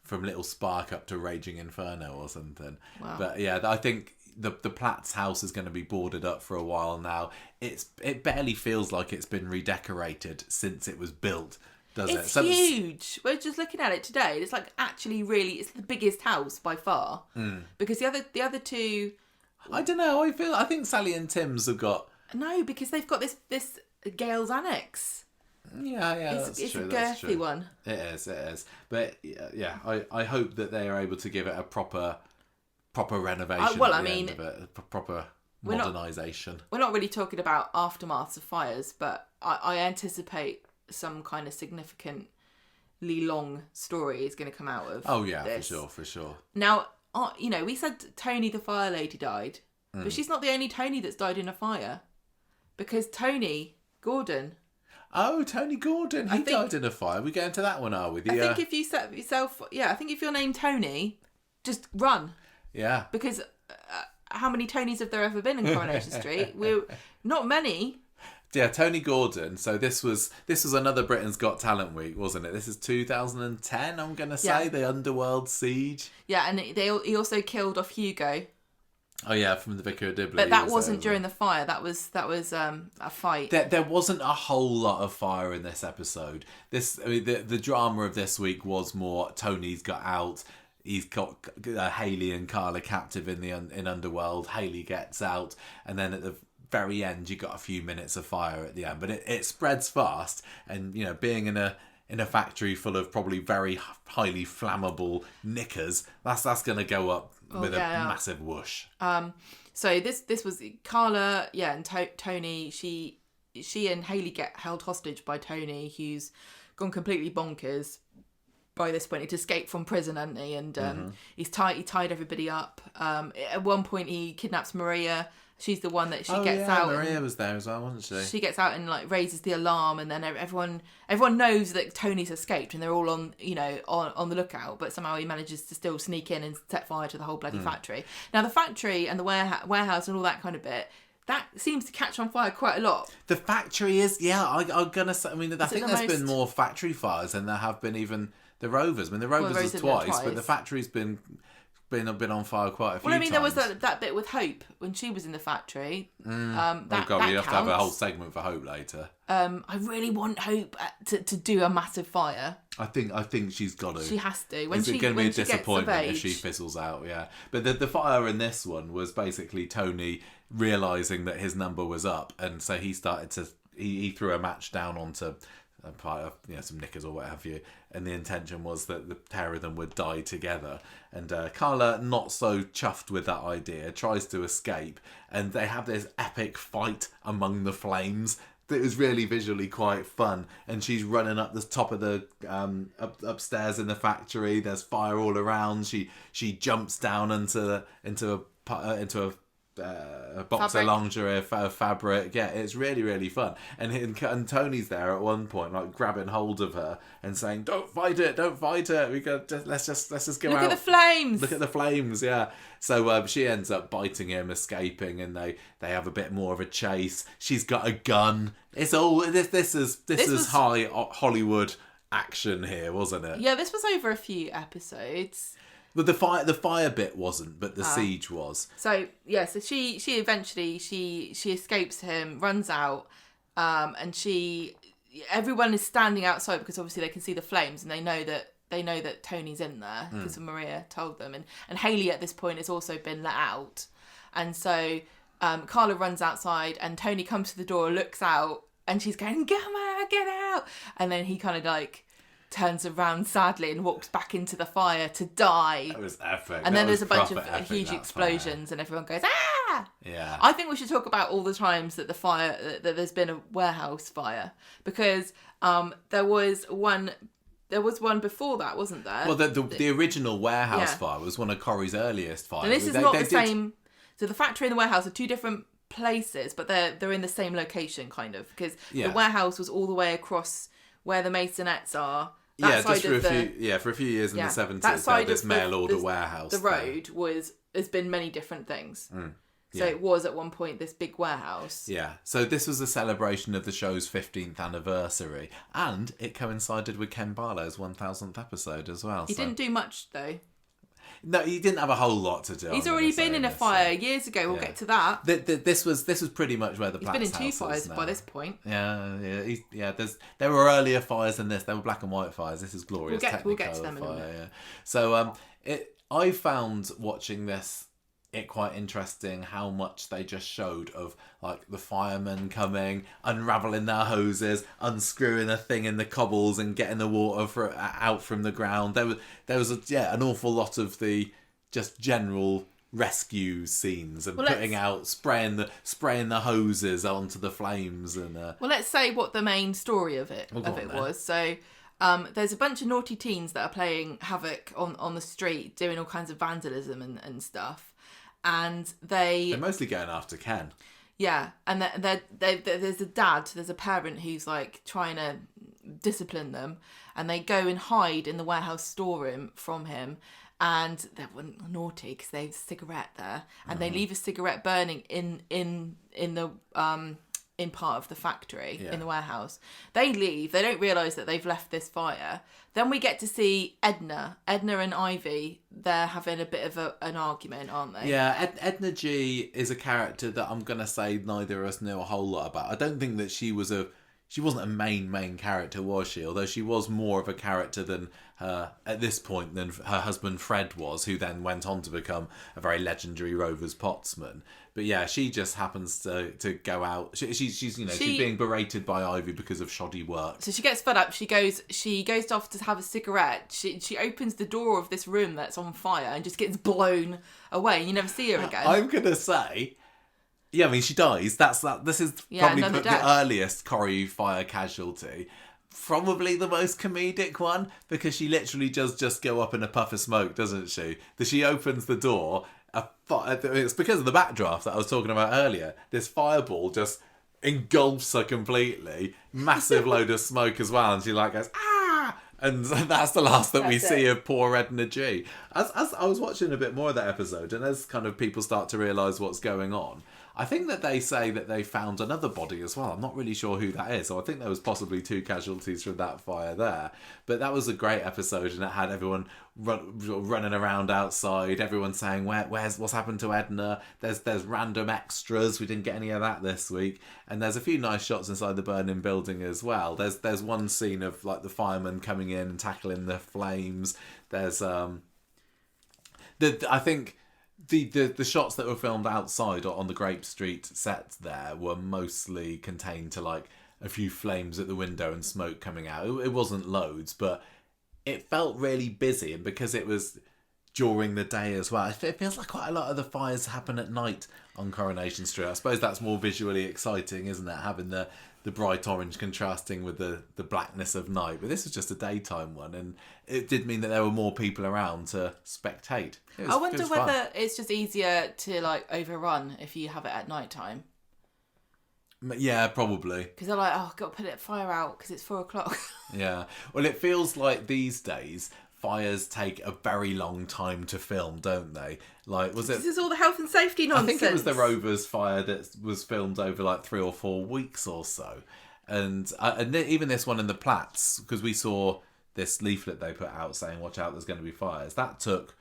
from Little Spark up to Raging Inferno or something. Wow. But yeah, I think the Platt's house is going to be boarded up for a while now. It barely feels like it's been redecorated since it was built, does it? It's huge. We're just looking at it today. It's actually really, it's the biggest house by far. Because the other two, I don't know. I think Sally and Tim's have got because they've got this Gale's Annex. Yeah, it's a girthy one. It is. But yeah, I hope that they are able to give it a proper renovation. Proper modernisation. We're not really talking about aftermaths of fires, but I anticipate some kind of significantly long story is going to come out of. Oh yeah, this. for sure. Now, we said Tony the fire lady died, but she's not the only Tony that's died in a fire, because Tony Gordon. Oh, Tony Gordon, he died in a fire. We get into that one, are we? I think if you set yourself, I think if you're named Tony, just run. Yeah. Because how many Tonys have there ever been in Coronation Street? We're not many. Yeah, Tony Gordon. So this was another Britain's Got Talent week, wasn't it? This is 2010. I'm gonna say the Underworld Siege. Yeah, and he also killed off Hugo. Oh yeah, from the Vicar of Dibley. But that wasn't during the fire. That was a fight. There wasn't a whole lot of fire in this episode. The drama of this week was more Tony's got out. He's got Hayley and Carla captive in Underworld. Hayley gets out, and then at the very end, you got a few minutes of fire at the end. But it spreads fast, and being in a factory full of probably very highly flammable knickers, that's going to go up with a massive whoosh. So this was Carla, and Tony. She and Hayley get held hostage by Tony, who's gone completely bonkers by this point. He'd escaped from prison, hadn't he? And he tied everybody up. At one point, he kidnaps Maria. She's the one that she gets out. Maria was there as well, wasn't she? She gets out and raises the alarm, and then everyone knows that Tony's escaped, and they're all on the lookout. But somehow he manages to still sneak in and set fire to the whole bloody factory. Now the factory and the warehouse and all that kind of bit, that seems to catch on fire quite a lot. The factory is, I'm gonna say. I mean, I think there's been more factory fires than there have been even the Rovers. I mean, the Rovers was twice, but the factory's been on fire quite a few times. Well, I mean, there was that bit with Hope when she was in the factory. You'd have to have a whole segment for Hope later. I really want Hope to do a massive fire. I think she's got to. She has to. It's going to be a disappointment if she fizzles out, yeah. But the fire in this one was basically Tony realising that his number was up, and so he started to... He threw a match down onto... part of some knickers or what have you, and the intention was that the pair of them would die together. And Carla, not so chuffed with that idea, tries to escape, and they have this epic fight among the flames that was really visually quite fun. And she's running up the top of the upstairs in the factory. There's fire all around. She jumps down into a box of lingerie, fabric. Yeah, it's really, really fun. And Tony's there at one point, grabbing hold of her and saying, "Don't fight it! We got let's just go out. Look at the flames. Look at the flames." Yeah. So she ends up biting him, escaping, and they have a bit more of a chase. She's got a gun. It's all this is high Hollywood action here, wasn't it? Yeah, this was over a few episodes. But the fire bit wasn't, but the siege was. So she eventually she escapes him, runs out, and everyone is standing outside because obviously they can see the flames and they know that Tony's in there because Maria told them, and Hayley at this point has also been let out, and so Carla runs outside and Tony comes to the door, looks out, and she's going, "Come on, get out!" And then he kind of turns around sadly and walks back into the fire to die. That was epic. And then there's a bunch of huge explosions and everyone goes, "Ah!" Yeah. I think we should talk about all the times that that there's been a warehouse fire, because there was one before that, wasn't there? Well, the original warehouse fire was one of Corrie's earliest fires. And this is not the same. So the factory and the warehouse are two different places, but they're in the same location, kind of, because the warehouse was all the way across where the Masonettes are. For a few years in the 70s, they had this mail order warehouse. The road has been many different things. So it was at one point this big warehouse. Yeah. So this was a celebration of the show's 15th anniversary, and it coincided with Ken Barlow's 1000th episode as well. He didn't do much though. No, he didn't have a whole lot to do. He's already been in a fire years ago. We'll get to that. This was pretty much where the He's been in two fires by this point. Yeah. There were earlier fires than this. There were black and white fires. This is glorious. We'll get to them in a minute. Yeah. So I found watching this quite interesting how much they just showed of the firemen coming, unraveling their hoses, unscrewing a thing in the cobbles and getting the water out from the ground. There was an awful lot of the just general rescue scenes and spraying the hoses onto the flames and. Well, let's say what the main story of it was. So. There's a bunch of naughty teens that are playing havoc on the street, doing all kinds of vandalism and stuff. And they're mostly going after Ken. Yeah, and there's a parent who's trying to discipline them, and they go and hide in the warehouse storeroom from him, and they're naughty because they have a cigarette there, and they leave a cigarette burning in the in part of the factory, in the warehouse. They leave. They don't realise that they've left this fire. Then we get to see Edna and Ivy. They're having a bit of an argument, aren't they? Yeah, Edna G is a character that I'm going to say neither of us knew a whole lot about. I don't think that she wasn't a main character, was she? Although she was more of a character than at this point than her husband Fred was, who then went on to become a very legendary Rovers potsman. But yeah, she just happens to go out. She's being berated by Ivy because of shoddy work. So she gets fed up. She goes off to have a cigarette. She opens the door of this room that's on fire and just gets blown away. You never see her again. I'm gonna say. Yeah, I mean, she dies. This is probably the earliest Corrie fire casualty. Probably the most comedic one, because she literally does just go up in a puff of smoke, doesn't she? That she opens the door. It's because of the backdraft that I was talking about earlier. This fireball just engulfs her completely. Massive load of smoke as well. And she goes, ah! And that's the last that we see of poor Edna G. As I was watching a bit more of that episode, and as kind of people start to realise what's going on, I think that they say that they found another body as well. I'm not really sure who that is. So I think there was possibly 2 casualties from that fire there. But that was a great episode, and it had everyone running around outside. Everyone saying, what's happened to Edna? There's random extras. We didn't get any of that this week. And there's a few nice shots inside the burning building as well. There's one scene of the firemen coming in and tackling the flames. There's I think the shots that were filmed outside on the Grape Street set there were mostly contained to a few flames at the window and smoke coming out. It wasn't loads, but it felt really busy, and because it was during the day as well, it feels like quite a lot of the fires happen at night on Coronation Street. I suppose that's more visually exciting, isn't it? Having the bright orange contrasting with the blackness of night. But this was just a daytime one, and it did mean that there were more people around to spectate. I wonder whether it's just easier to overrun if you have it at night time. Yeah, probably. Because they're I've got to put the fire out because it's 4:00. Yeah. Well, it feels like these days fires take a very long time to film, don't they? Was it? This is all the health and safety nonsense. I think it was the Rovers fire that was filmed over 3 or 4 weeks or so, and even this one in the Platts, because we saw this leaflet they put out saying "Watch out, there's going to be fires." That took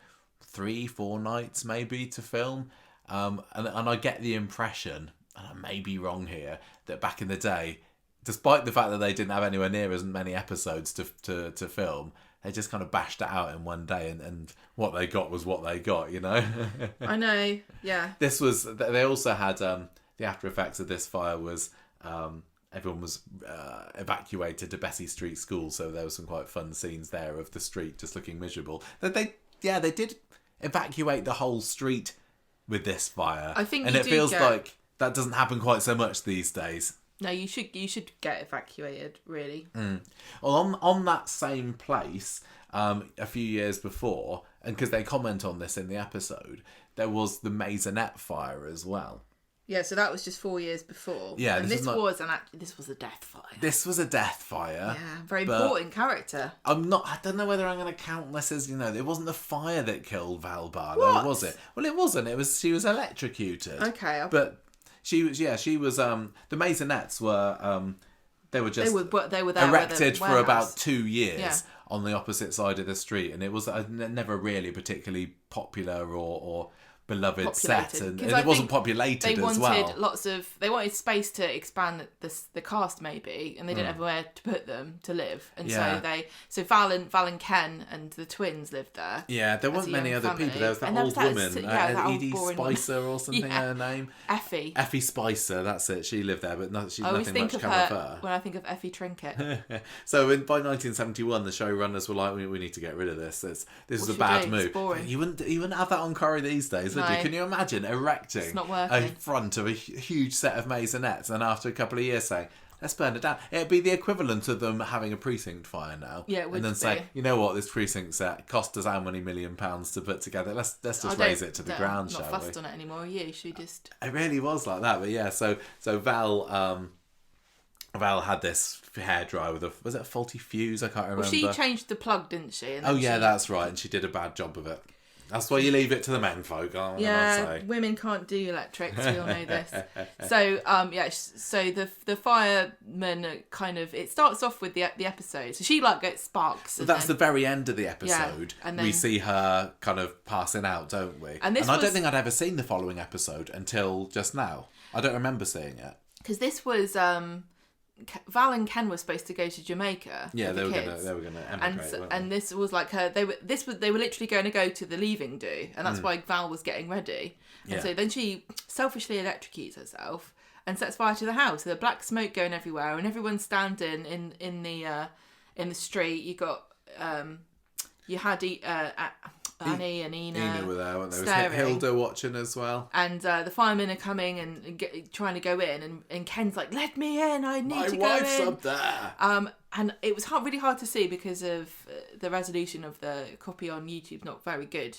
3-4 nights maybe to film, and I get the impression, and I may be wrong here, that back in the day, despite the fact that they didn't have anywhere near as many episodes to film, they just kind of bashed it out in one day, and what they got was what they got, I know, yeah. They also had the after effects of this fire was everyone was evacuated to Bessie Street School, so there were some quite fun scenes there of the street just looking miserable. They did evacuate the whole street with this fire. I think, and it feels like that doesn't happen quite so much these days. No, you should get evacuated, really. Well, on that same place, a few years before, and because they comment on this in the episode, there was the Maisonette fire as well. Yeah, so that was just 4 years before. Yeah, and this was a death fire. This was a death fire. Yeah, very important character. I don't know whether I'm going to count this as, it wasn't the fire that killed Val Barlow, was it? Well, it wasn't. She was electrocuted. Okay. But she was the Maisonettes were they were there erected for about 2 years on the opposite side of the street, and it was never really a particularly popular or beloved set, and it wasn't populated as well. They wanted space to expand the cast maybe, and they didn't have where to put them to live, and so Val and Ken and the twins lived there. Yeah, there weren't many other people. There was that old woman, Edie Spicer or something. Her name, Effie Spicer. That's it. She lived there, but she's nothing much come of her. When I think of Effie Trinket. So by 1971, the showrunners were like, we need to get rid of this. This is a bad move. You wouldn't have that on Corrie these days. No. Can you imagine erecting a front of a huge set of Maisonettes, and after a couple of years saying, let's burn it down? It'd be the equivalent of them having a precinct fire now. Yeah, it would and then say, you know what, this precinct set cost us how many £1 million to put together? Let's just raise it to the ground, shall we? I'm not fussed on it anymore, are you? Should we just... It really was like that, but yeah, so Val had this hairdryer with was it a faulty fuse? I can't remember. Well, she changed the plug, didn't she? That's right, and she did a bad job of it. That's why you leave it to the men folk. Women can't do electrics. We all know this. So so the firemen kind of, it starts off with the episode. So she gets sparks. Well, that's the very end of the episode. Yeah, and then we see her kind of passing out, don't we? And I don't think I'd ever seen the following episode until just now. I don't remember seeing it. Because this was Val and Ken were supposed to go to Jamaica. Yeah, they were gonna emigrate. And this was like they were literally going to go to the leaving do, and that's why Val was getting ready. And so then she selfishly electrocutes herself and sets fire to the house. So the black smoke going everywhere, and everyone's standing in the street. You got you had Annie and Ina were there, weren't they? There was Hilda watching as well. And the firemen are coming and trying to go in, and Ken's like, "Let me in, I need to go in." My wife's up there. And it was really hard to see because of the resolution of the copy on YouTube, not very good.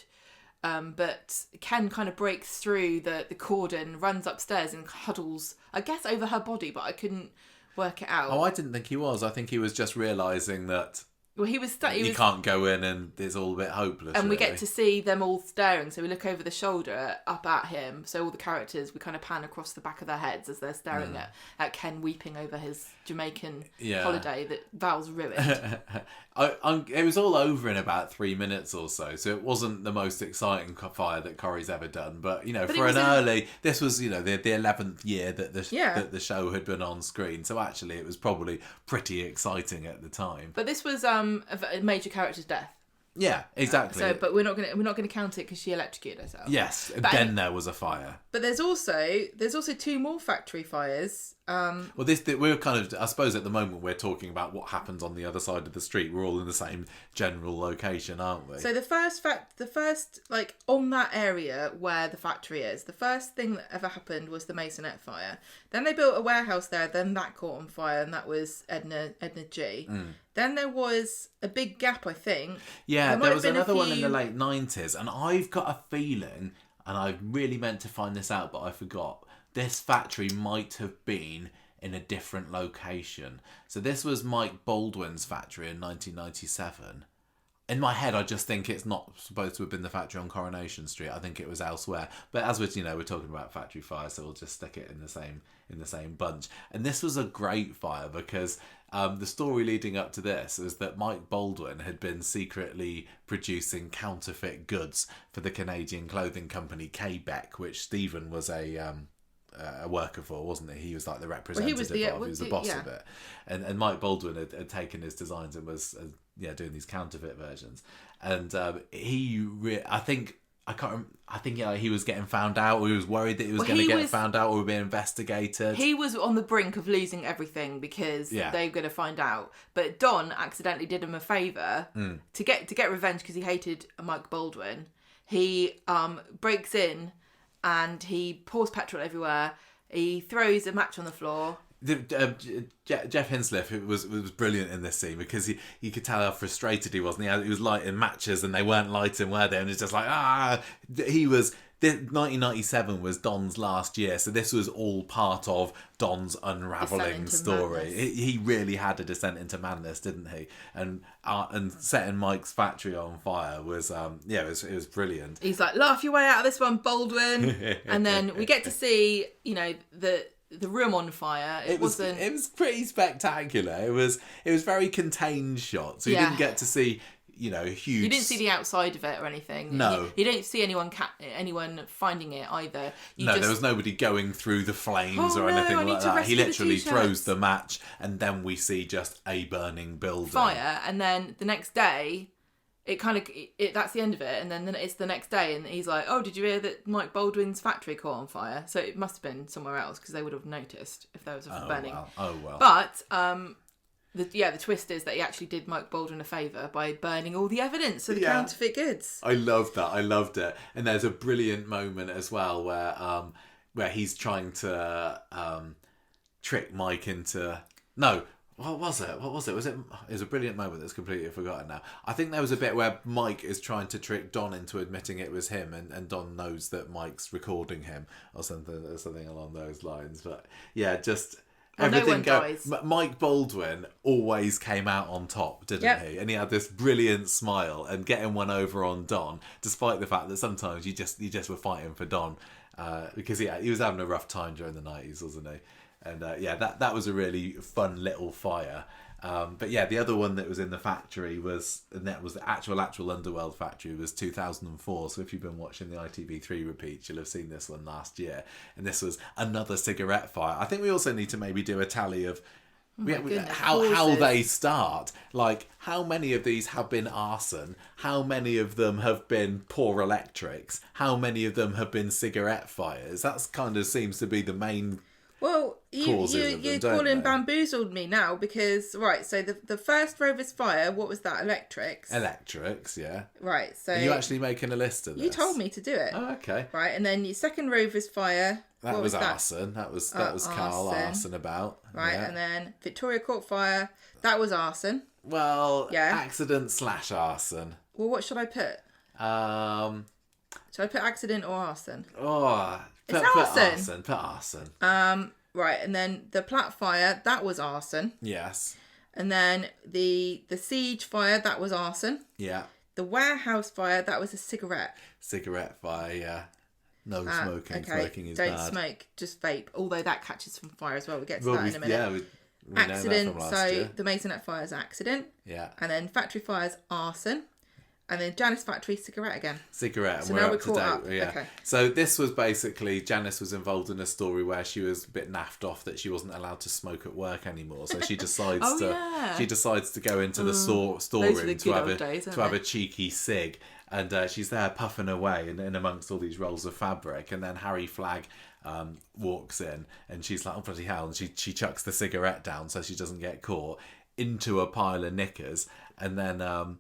But Ken kind of breaks through the cordon, runs upstairs and huddles, I guess, over her body, but I couldn't work it out. Oh, I didn't think he was. I think he was just realising that... Well, he can't go in and it's all a bit hopeless. And we get to see them all staring. So we look over the shoulder up at him. So all the characters, we kind of pan across the back of their heads as they're staring at Ken weeping over his Jamaican holiday that Val's ruined. It was all over in about 3 minutes or so. So it wasn't the most exciting fire that Corrie's ever done. But, this was, the 11th year that the show had been on screen. So actually it was probably pretty exciting at the time. But this was a major character's death. Yeah, exactly. But we're not gonna count it because she electrocuted herself. Yes, but then there was a fire. But there's also 2 more factory fires. Well, we're kind of, I suppose, at the moment we're talking about what happens on the other side of the street. We're all in the same general location, aren't we? So the first like on that area where the factory is, the first thing that ever happened was the Masonette fire. Then they built a warehouse there. Then that caught on fire, and that was Edna G. Then there was a big gap, I think. Yeah, there was another one in the late 90s, and I've got a feeling, and I really meant to find this out, but I forgot. This factory might have been in a different location. So this was Mike Baldwin's factory in 1997. In my head, I just think it's not supposed to have been the factory on Coronation Street. I think it was elsewhere. But as we're talking about factory fires, so we'll just stick it in the same bunch. And this was a great fire because the story leading up to this is that Mike Baldwin had been secretly producing counterfeit goods for the Canadian clothing company Quebec, which Stephen was a worker for, wasn't he? He was like the representative he was the boss of it. And Mike Baldwin had taken his designs and was doing these counterfeit versions. And I think he was getting found out, or he was worried that he was going to get found out or being investigated. He was on the brink of losing everything because they were going to find out. But Don accidentally did him a favour to get revenge because he hated Mike Baldwin. He breaks in and he pours petrol everywhere. He throws a match on the floor. Jeff Hinsliff was brilliant in this scene because he could tell how frustrated he was, and he was lighting matches and they weren't lighting, were they? And it's just like 1997 was Don's last year, so this was all part of Don's unraveling story. He really had a descent into madness, didn't he? And setting Mike's factory on fire was it was brilliant. He's like, laugh your way out of this one, Baldwin. And then we get to see the room on fire. It was pretty spectacular. It was very contained shot, so you didn't get to see huge. You didn't see the outside of it or anything. No, you don't see anyone finding it either. There was nobody going through the flames or anything like that. He literally throws the match, and then we see just a burning building, fire, and then the next day. That's the end of it, and then it's the next day, and he's like, "Oh, did you hear that Mike Baldwin's factory caught on fire?" So it must have been somewhere else because they would have noticed if there was a burning. Oh well. But the twist is that he actually did Mike Baldwin a favour by burning all the evidence of the counterfeit goods. I loved that. I loved it. And there's a brilliant moment as well where he's trying to trick Mike into What was it? It was a brilliant moment that's completely forgotten now. I think there was a bit where Mike is trying to trick Don into admitting it was him, and Don knows that Mike's recording him or something along those lines. But yeah, just Well, no one dies. Mike Baldwin always came out on top, didn't he? And he had this brilliant smile and getting one over on Don, despite the fact that sometimes you just were fighting for Don because he was having a rough time during the 90s, wasn't he? And that was a really fun little fire. But yeah, the other one that was in the factory and that was the actual Underworld factory, was 2004. So if you've been watching the ITV3 repeats, you'll have seen this one last year. And this was another cigarette fire. I think we also need to maybe do a tally of how they start. Like, how many of these have been arson? How many of them have been poor electrics? How many of them have been cigarette fires? That's kind of seems to be the main. Well, you're calling bamboozled me now because, right, so the first Rovers fire, what was that? Electrics? Electrics, yeah. Right, so... Are you actually making a list of this? You told me to do it. Oh, okay. Right, and then your second Rovers fire... That was arson. That was Carl arson about. Right, yeah. And then Victoria Court fire, that was arson. Well, accident / arson. Well, what should I put? Should I put accident or arson? Oh... Put arson. Put arson. Right, and then the Platt fire, that was arson. Yes. And then the siege fire, that was arson. Yeah. The warehouse fire, that was a cigarette. Cigarette fire, yeah. No smoking. Okay. Smoking is Don't bad. smoke, just vape. Although that catches from fire as well. We'll get to that in a minute. Yeah, we accident. Know that from last year. The Masonette fire is accident. Yeah. And then factory fire's arson. And then Janice factory, cigarette again. Cigarette, and so we're now up we're to caught date. up. Yeah. Okay. So this was basically, Janice was involved in a story where she was a bit naffed off that she wasn't allowed to smoke at work anymore. So she decides she decides to go into the storeroom to have a cheeky cig. And she's there puffing away in amongst all these rolls of fabric. And then Harry Flagg walks in and she's like, oh bloody hell. And she chucks the cigarette down so she doesn't get caught into a pile of knickers. And then...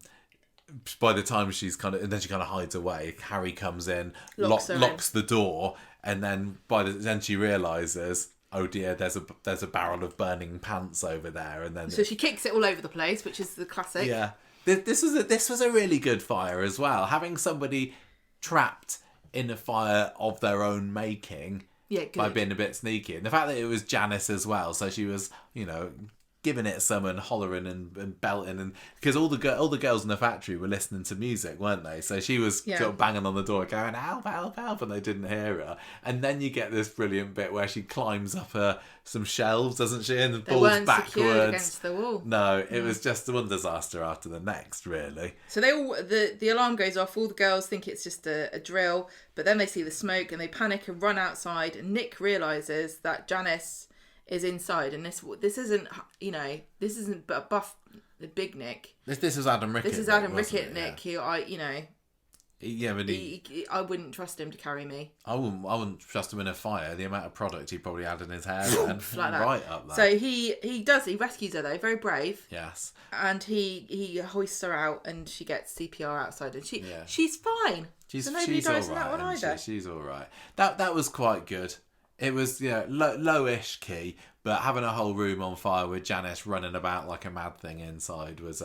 by the time she kind of hides away, Harry comes in, locks the door, and then then she realizes, oh dear, there's a barrel of burning pants over there, and then so she kicks it all over the place, which is the classic. Yeah, this was a really good fire as well. Having somebody trapped in a fire of their own making, by being a bit sneaky, and the fact that it was Janice as well, so she was giving it some and hollering and belting, and because all the girls in the factory were listening to music, weren't they? So she was sort of banging on the door going, help, help, help, and they didn't hear her. And then you get this brilliant bit where she climbs up some shelves, doesn't she, and falls backwards against the wall. No, it was just one disaster after the next, really. So they all the alarm goes off. All the girls think it's just a drill, but then they see the smoke and they panic and run outside. And Nick realizes that Janice is inside, and this isn't this isn't a buff the big Nick. This is Adam Rickett. This is Adam Rickett Nick. Yeah. I wouldn't trust him to carry me. I wouldn't trust him in a fire. The amount of product he probably had in his hair and right up there. So he rescues her though, very brave. Yes. And he hoists her out, and she gets CPR outside, and she's fine. She's nobody dies in right, that one either. She's all right. That was quite good. It was lowish key, but having a whole room on fire with Janice running about like a mad thing inside was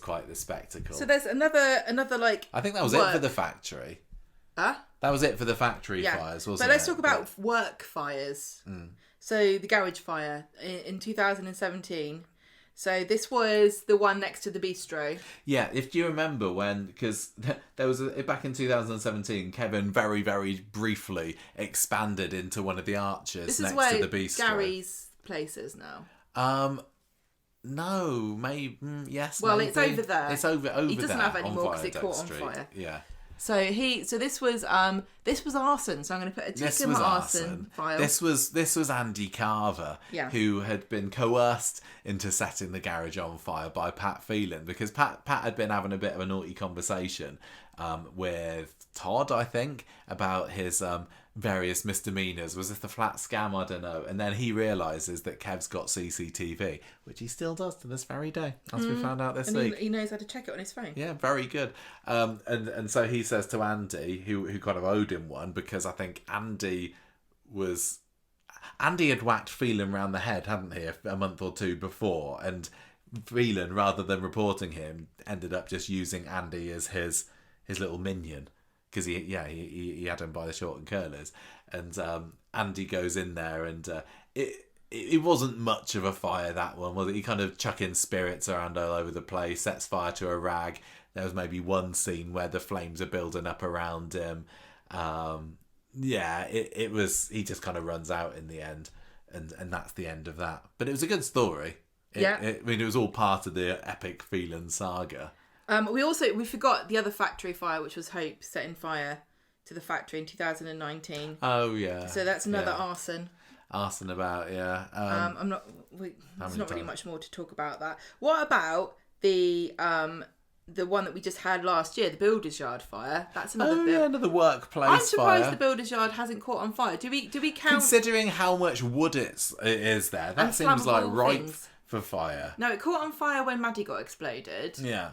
quite the spectacle. So there's another like. I think that was it for the factory. That was it for the factory fires, wasn't it? But let's talk about work fires. So the garage fire in 2017. So this was the one next to the bistro. Yeah, if you remember because there was back in 2017, Kevin very, very briefly expanded into one of the arches next to the bistro. This is where Gary's place is now. No, maybe yes. Well, maybe. It's over there. It's over there. He doesn't have any more because it caught on fire. Yeah. So this was arson. So I'm going to put a tick in my arson file. This was Andy Carver, who had been coerced into setting the garage on fire by Pat Phelan, because Pat had been having a bit of a naughty conversation with Todd, I think, about his various misdemeanors. Was this the flat scam? I don't know. And then he realises that Kev's got CCTV, which he still does to this very day, as we found out this week. He knows how to check it on his phone. Yeah, very good. And so he says to Andy, who kind of owed him one, because I think Andy had whacked Phelan round the head, hadn't he, a month or two before, and Phelan, rather than reporting him, ended up just using Andy as his little minion. Because he had him by the short and curlers, and Andy goes in there, and it wasn't much of a fire, that one, was it? He kind of chucking spirits around all over the place, sets fire to a rag. There was maybe one scene where the flames are building up around him. It was, he just kind of runs out in the end, and that's the end of that. But it was a good story. It was all part of the epic Phelan saga. We forgot the other factory fire, which was Hope setting fire to the factory in 2019. Oh yeah. So that's another arson. Arson about, yeah. There's not really much more to talk about that. What about the one that we just had last year, the Builders Yard fire? That's another bit. Another workplace I'm surprised fire. the Builders Yard hasn't caught on fire. Do we count? Considering how much wood it is there, that seems like ripe for fire. No, it caught on fire when Maddie got exploded. Yeah.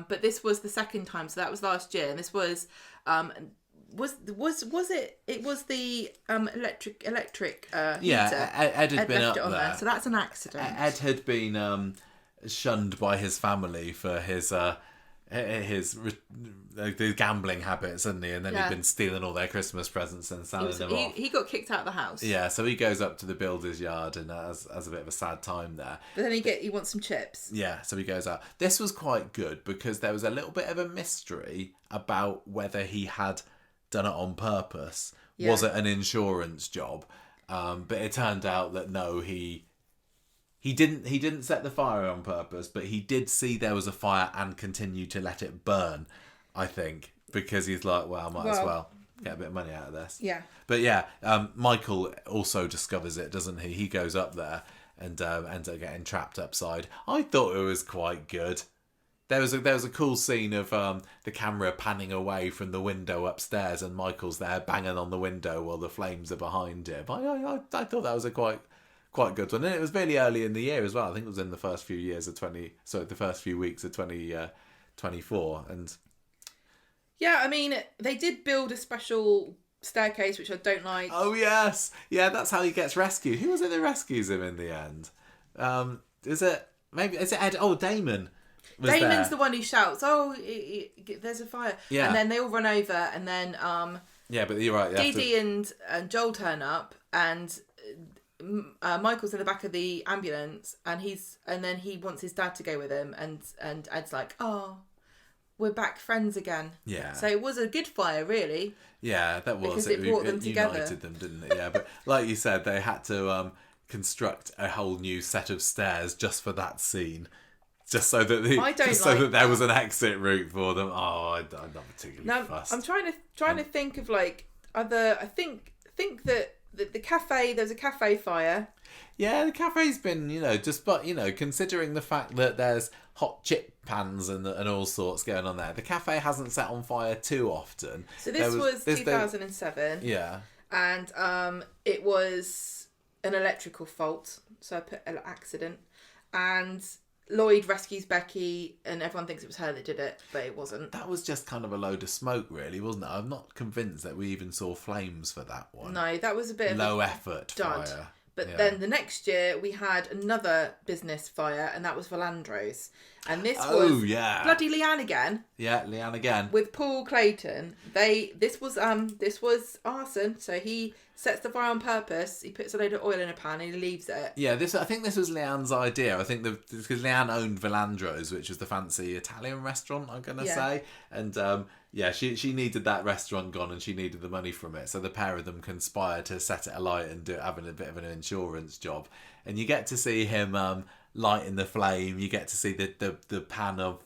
But this was the second time, so that was last year, and this was was it? It was the electric heater. Ed had been up it on there. So that's an accident. Ed had been shunned by his family for his gambling habits, hadn't he? And then he'd been stealing all their Christmas presents and selling them off. He got kicked out of the house. Yeah, so he goes up to the Builders Yard and has a bit of a sad time there. But then he wants some chips. Yeah, so he goes out. This was quite good because there was a little bit of a mystery about whether he had done it on purpose. Yeah. Was it an insurance job? But it turned out that no, he didn't set the fire on purpose, but he did see there was a fire and continue to let it burn, I think, because he's like, well, I might as well get a bit of money out of this. Yeah. But Michael also discovers it, doesn't he? He goes up there and ends up getting trapped upside. I thought it was quite good. There was a cool scene of the camera panning away from the window upstairs, and Michael's there banging on the window while the flames are behind him. I thought that was a quite good one, and it was really early in the year as well. I think it was in the first few weeks of 2024, and yeah, I mean, they did build a special staircase, which I don't like. Oh yes, yeah, that's how he gets rescued. Who was it that rescues him in the end? Is it Ed? Oh, Damon. Damon's the one who shouts, "Oh, there's a fire!" Yeah. And then they all run over, and then yeah, but you're right. Dee and Joel turn up, and Michael's in the back of the ambulance, and then he wants his dad to go with him, and Ed's like, "Oh, we're back friends again." Yeah. So it was a good fire, really. Yeah, that was because it brought them together. United them, didn't it? Yeah, but like you said, they had to construct a whole new set of stairs just for that scene. Just so that that there was an exit route for them. Oh, I'm not particularly fussed. I'm trying to think of like other. I think that the cafe. There's a cafe fire. Yeah, the cafe's been considering the fact that there's hot chip pans and all sorts going on there, the cafe hasn't set on fire too often. So this was 2007. Yeah, and it was an electrical fault. So I put an accident, and Lloyd rescues Becky, and everyone thinks it was her that did it, but it wasn't. That was just kind of a load of smoke, really, wasn't it? I'm not convinced that we even saw flames for that one. No, that was a bit low of effort dud. Fire. But then the next year we had another business fire, and that was Valandro's. And this was bloody Leanne again. Yeah, Leanne again. With Paul Clayton. This was arson. So he sets the fire on purpose. He puts a load of oil in a pan and he leaves it. Yeah, I think this was Leanne's idea. I think because Leanne owned Valandro's, which was the fancy Italian restaurant, I'm gonna say, and she needed that restaurant gone, and she needed the money from it. So the pair of them conspire to set it alight and having a bit of an insurance job. And you get to see him lighting the flame. You get to see the pan of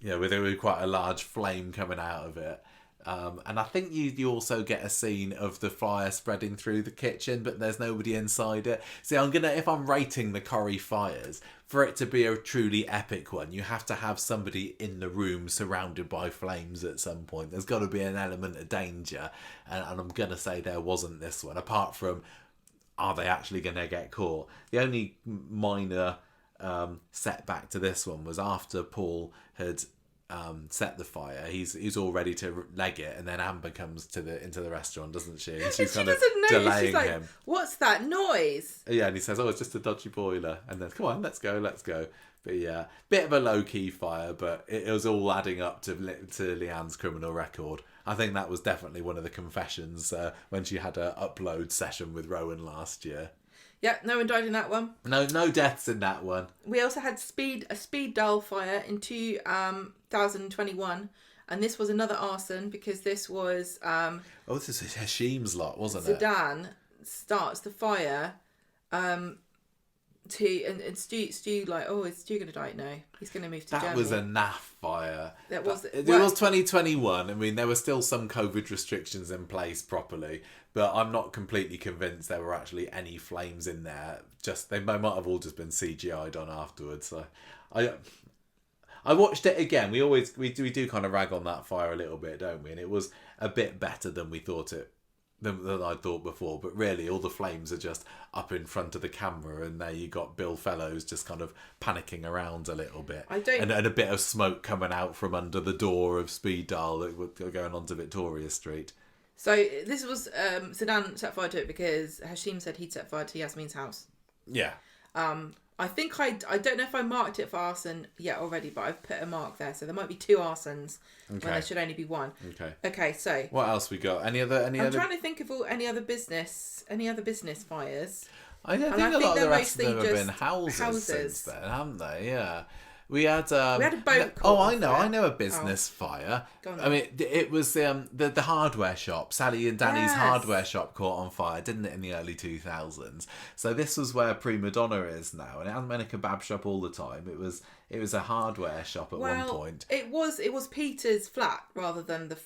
with quite a large flame coming out of it. And I think you also get a scene of the fire spreading through the kitchen, but there's nobody inside it. See, if I'm rating the Corrie fires, for it to be a truly epic one, you have to have somebody in the room surrounded by flames at some point. There's got to be an element of danger, and I'm going to say there wasn't this one, apart from, are they actually going to get caught? The only minor setback to this one was after Paul had set the fire, he's all ready to leg it, and then Amber comes into the restaurant, doesn't she? And she's kind of delaying she's like, him. What's that noise? Yeah, and he says, "Oh, it's just a dodgy boiler." And then, "Come on, let's go." But yeah, bit of a low key fire, but it was all adding up to Leanne's criminal record. I think that was definitely one of the confessions when she had her upload session with Rowan last year. Yeah, no one died in that one. No deaths in that one. We also had a speed dial fire in 2021, and this was another arson because this was this is Hashim's lot, wasn't it? Zidane starts the fire, and Stu like, oh, is Stu gonna die? No, he's gonna move to Germany. That was a naff fire. It was 2021. I mean, there were still some COVID restrictions in place properly, but I'm not completely convinced there were actually any flames in there. They might have all just been CGI'd on afterwards. So I watched it again. We do kind of rag on that fire a little bit, don't we? And it was a bit better than we thought than I thought before, but really all the flames are just up in front of the camera, and there you got Bill Fellows just kind of panicking around a little bit, and a bit of smoke coming out from under the door of Speed Dial that were going onto Victoria Street. So this was Zidane set fire to it because Hashim said he'd set fire to Yasmin's house. Yeah. I think I don't know if I marked it for arson yet already, but I've put a mark there, so there might be 2 arsons when there should only be 1. Okay. So what else we got? Any other? I'm trying to think of any other business fires. I think a lot of the rest of them have been houses since then, haven't they? Yeah. We had a boat. I know a business fire. I mean, it was the hardware shop. Sally and Danny's hardware shop caught on fire, didn't it, in the early 2000s? So this was where Prima Donna is now, and it hasn't been a kebab shop all the time. It was a hardware shop at one point. It was Peter's flat rather than the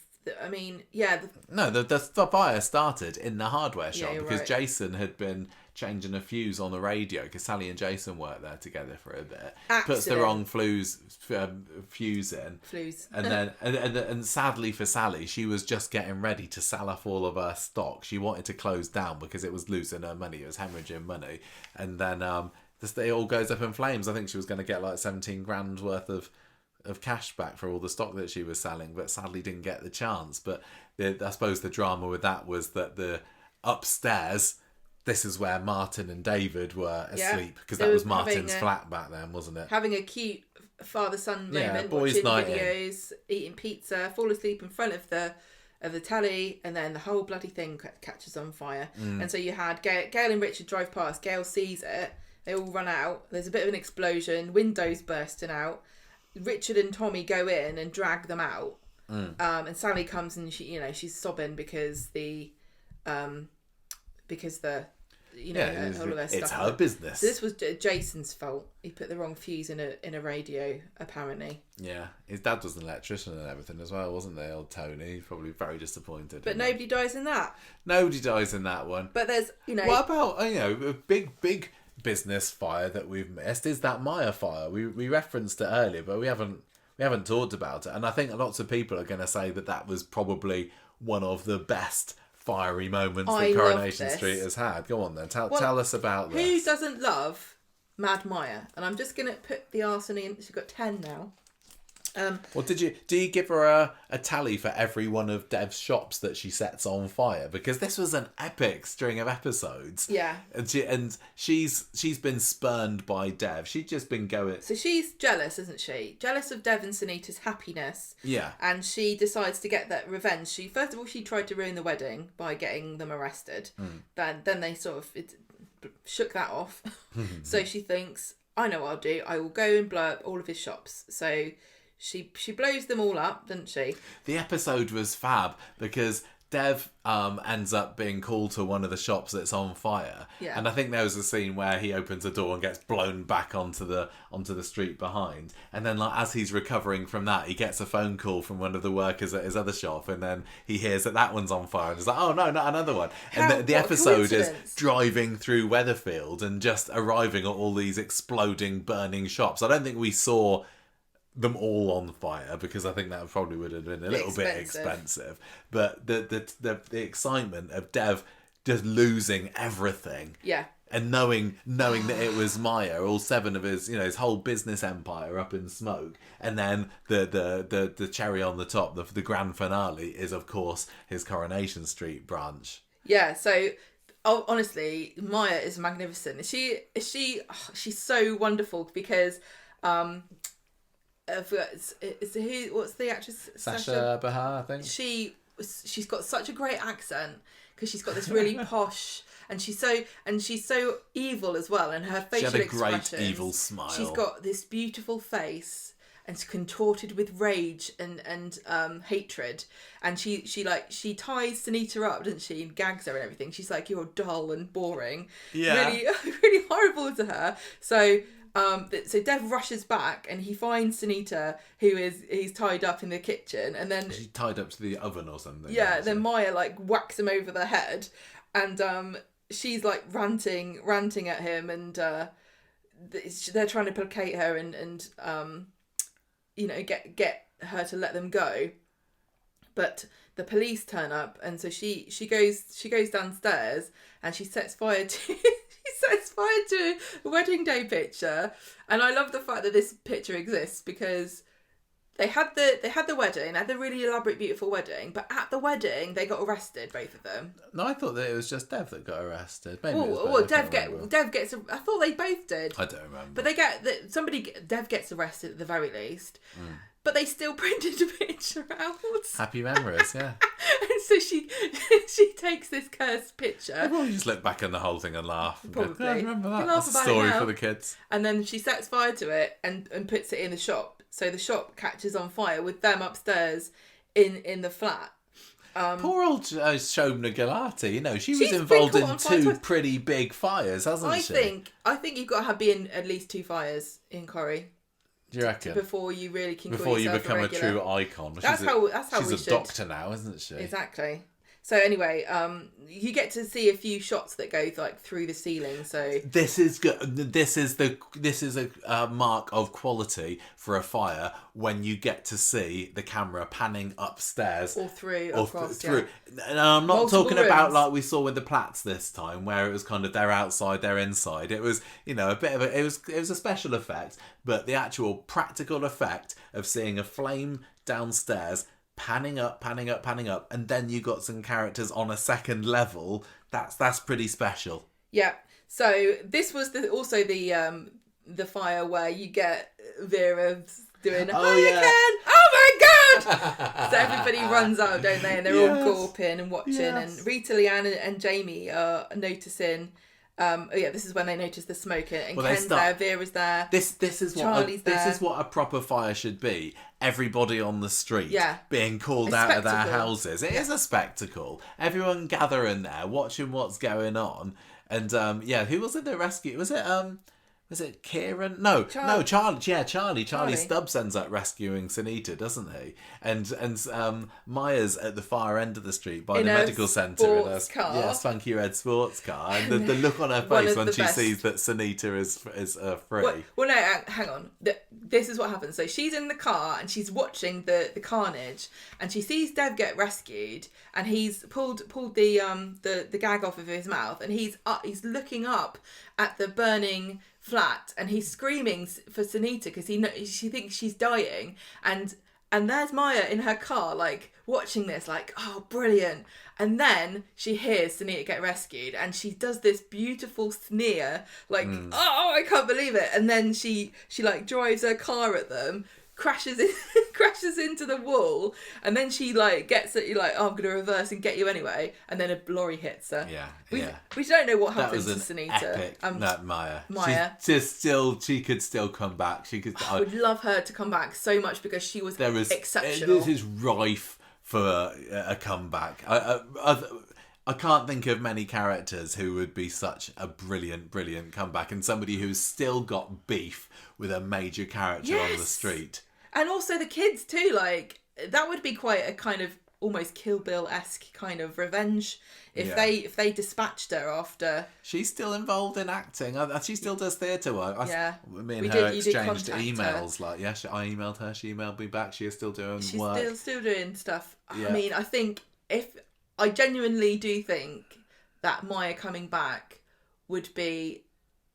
fire started in the hardware shop because right. Jason had been changing a fuse on the radio because Sally and Jason worked there together for a bit. Accident. Puts the wrong fuse in. And then and sadly for Sally, she was just getting ready to sell off all of her stock. She wanted to close down because it was losing her money. It was hemorrhaging money. And then it all goes up in flames. I think she was going to get like 17 grand worth of cash back for all the stock that she was selling, but sadly didn't get the chance. But I suppose the drama with that was that the upstairs, this is where Martin and David were asleep because that was Martin's flat back then, wasn't it? Having a cute father-son moment, boys' watching night videos, eating pizza, fall asleep in front of the telly, and then the whole bloody thing catches on fire. And so you had Gail and Richard drive past. Gail sees it. They all run out. There's a bit of an explosion. Windows bursting out. Richard and Tommy go in and drag them out. And Sally comes and she's sobbing because it's her business. So this was Jason's fault. He put the wrong fuse in a radio, apparently. Yeah, his dad was an electrician and everything as well, wasn't they? Old Tony. He's probably very disappointed. But nobody dies in that. Nobody dies in that one. But there's What about a big business fire that we've missed is that Maya fire. We referenced it earlier, but we haven't talked about it. And I think lots of people are going to say that was probably one of the best fiery moments that Coronation Street has had. Go on then, tell us about this. Who doesn't love Mad Maya? And I'm just going to put the arson in. She's got 10 now. Do you give her a tally for every one of Dev's shops that she sets on fire? Because this was an epic string of episodes. Yeah. And she's been spurned by Dev. She's just been going. So she's jealous, isn't she? Jealous of Dev and Sunita's happiness. Yeah. And she decides to get that revenge. First of all, she tried to ruin the wedding by getting them arrested. Then they sort of shook that off. So she thinks, I know what I'll do. I will go and blow up all of his shops. So she blows them all up, doesn't she? The episode was fab because Dev ends up being called to one of the shops that's on fire. Yeah. And I think there was a scene where he opens a door and gets blown back onto the street behind. And then as he's recovering from that, he gets a phone call from one of the workers at his other shop, and then he hears that one's on fire and he's like, oh no, not another one. And the episode is driving through Weatherfield and just arriving at all these exploding, burning shops. I don't think we saw them all on fire because I think that probably would have been a little bit expensive. But the excitement of Dev just losing everything, and knowing that it was Maya, all 7 of his whole business empire up in smoke, and then the cherry on the top, the grand finale is of course his Coronation Street branch. Yeah, so. Oh, honestly, Maya is magnificent. She's so wonderful because. What's the actress? Sasha Bahar, I think. She she's got such a great accent because she's got this really posh, and she's so evil as well, and her facial expressions. She had a great evil smile. She's got this beautiful face, and it's contorted with rage and hatred, and she ties Sunita up, doesn't she, and gags her and everything. She's like, you're dull and boring. Yeah, really really horrible to her. So Dev rushes back and he finds Sunita, he's tied up in the kitchen, and then she's tied up to the oven or something. Yeah, then Maya like whacks him over the head, and she's like ranting at him, and they're trying to placate her and get her to let them go, but the police turn up, and so she goes downstairs and she sets fire to a wedding day picture. And I love the fact that this picture exists because they had the wedding, they had the really elaborate, beautiful wedding, but at the wedding they got arrested, both of them. No, I thought that it was just Dev that got arrested. Maybe Dev gets. I thought they both did. I don't remember. But Dev gets arrested at the very least. But they still printed a picture out. Happy memories, yeah. And so she takes this cursed picture. They'll probably just look back on the whole thing and laugh. Probably. Go, remember that? That's a story for the kids. And then she sets fire to it and puts it in the shop. So the shop catches on fire with them upstairs in the flat. Poor old Shobna Gulati, she was involved in two pretty big fires, hasn't she? I think you've got to be in at least 2 fires in Corrie. Do you reckon? Before you really can Before you become a true icon. That's how she's a doctor now, isn't she? Exactly. So anyway, you get to see a few shots that go like through the ceiling. So this is good. This is a mark of quality for a fire when you get to see the camera panning upstairs or through. Yeah. And I'm not multiple talking rooms. About like we saw with the Platts this time, where it was kind of they're outside, they're inside. It was a bit of it was a special effect, but the actual practical effect of seeing a flame downstairs. Panning up, and then you got some characters on a second level. That's pretty special. Yeah. So this was also the fire where you get Vera doing oh my god! So everybody runs out, don't they? And they're all gawping and watching. Yes. And Rita, Leanne, and Jamie are noticing. This is when they notice the smoke, and Ken's there, Vera's there. This is what a proper fire should be. Everybody on the street being called out of their houses. It is a spectacle. Everyone gathering there, watching what's going on. And who was it that rescued? Was it Kieran? No, Charlie. Yeah, Charlie. Stubbs ends up rescuing Sunita, doesn't he? And Maya's at the far end of the street by the medical centre in a funky red sports car. And the look on her face when she sees that Sunita is free. Well, no, hang on. This is what happens. So she's in the car and she's watching the carnage, and she sees Dev get rescued, and he's pulled the gag off of his mouth, and he's looking up at the burning flat, and he's screaming for Sunita because she thinks she's dying, and there's Maya in her car like watching this like, oh brilliant, and then she hears Sunita get rescued, and she does this beautiful sneer like oh I can't believe it, and then she like drives her car at them, crashes into the wall, and then she like gets at you like, oh, I'm gonna reverse and get you anyway, and then a lorry hits her. We don't know what happens to Sunita. Maya. She could still come back. I would love her to come back so much because she was exceptional. This is rife for a comeback. I can't think of many characters who would be such a brilliant comeback, and somebody who's still got beef with a major character on the street. And also the kids too, like that would be quite a kind of almost Kill Bill-esque kind of revenge if they dispatched her after. She's still involved in acting. She still does theatre work. Me and her exchanged emails. Like, I emailed her. She emailed me back. She is still doing work. She's still doing stuff. Yeah. I mean, I genuinely do think that Maya coming back would be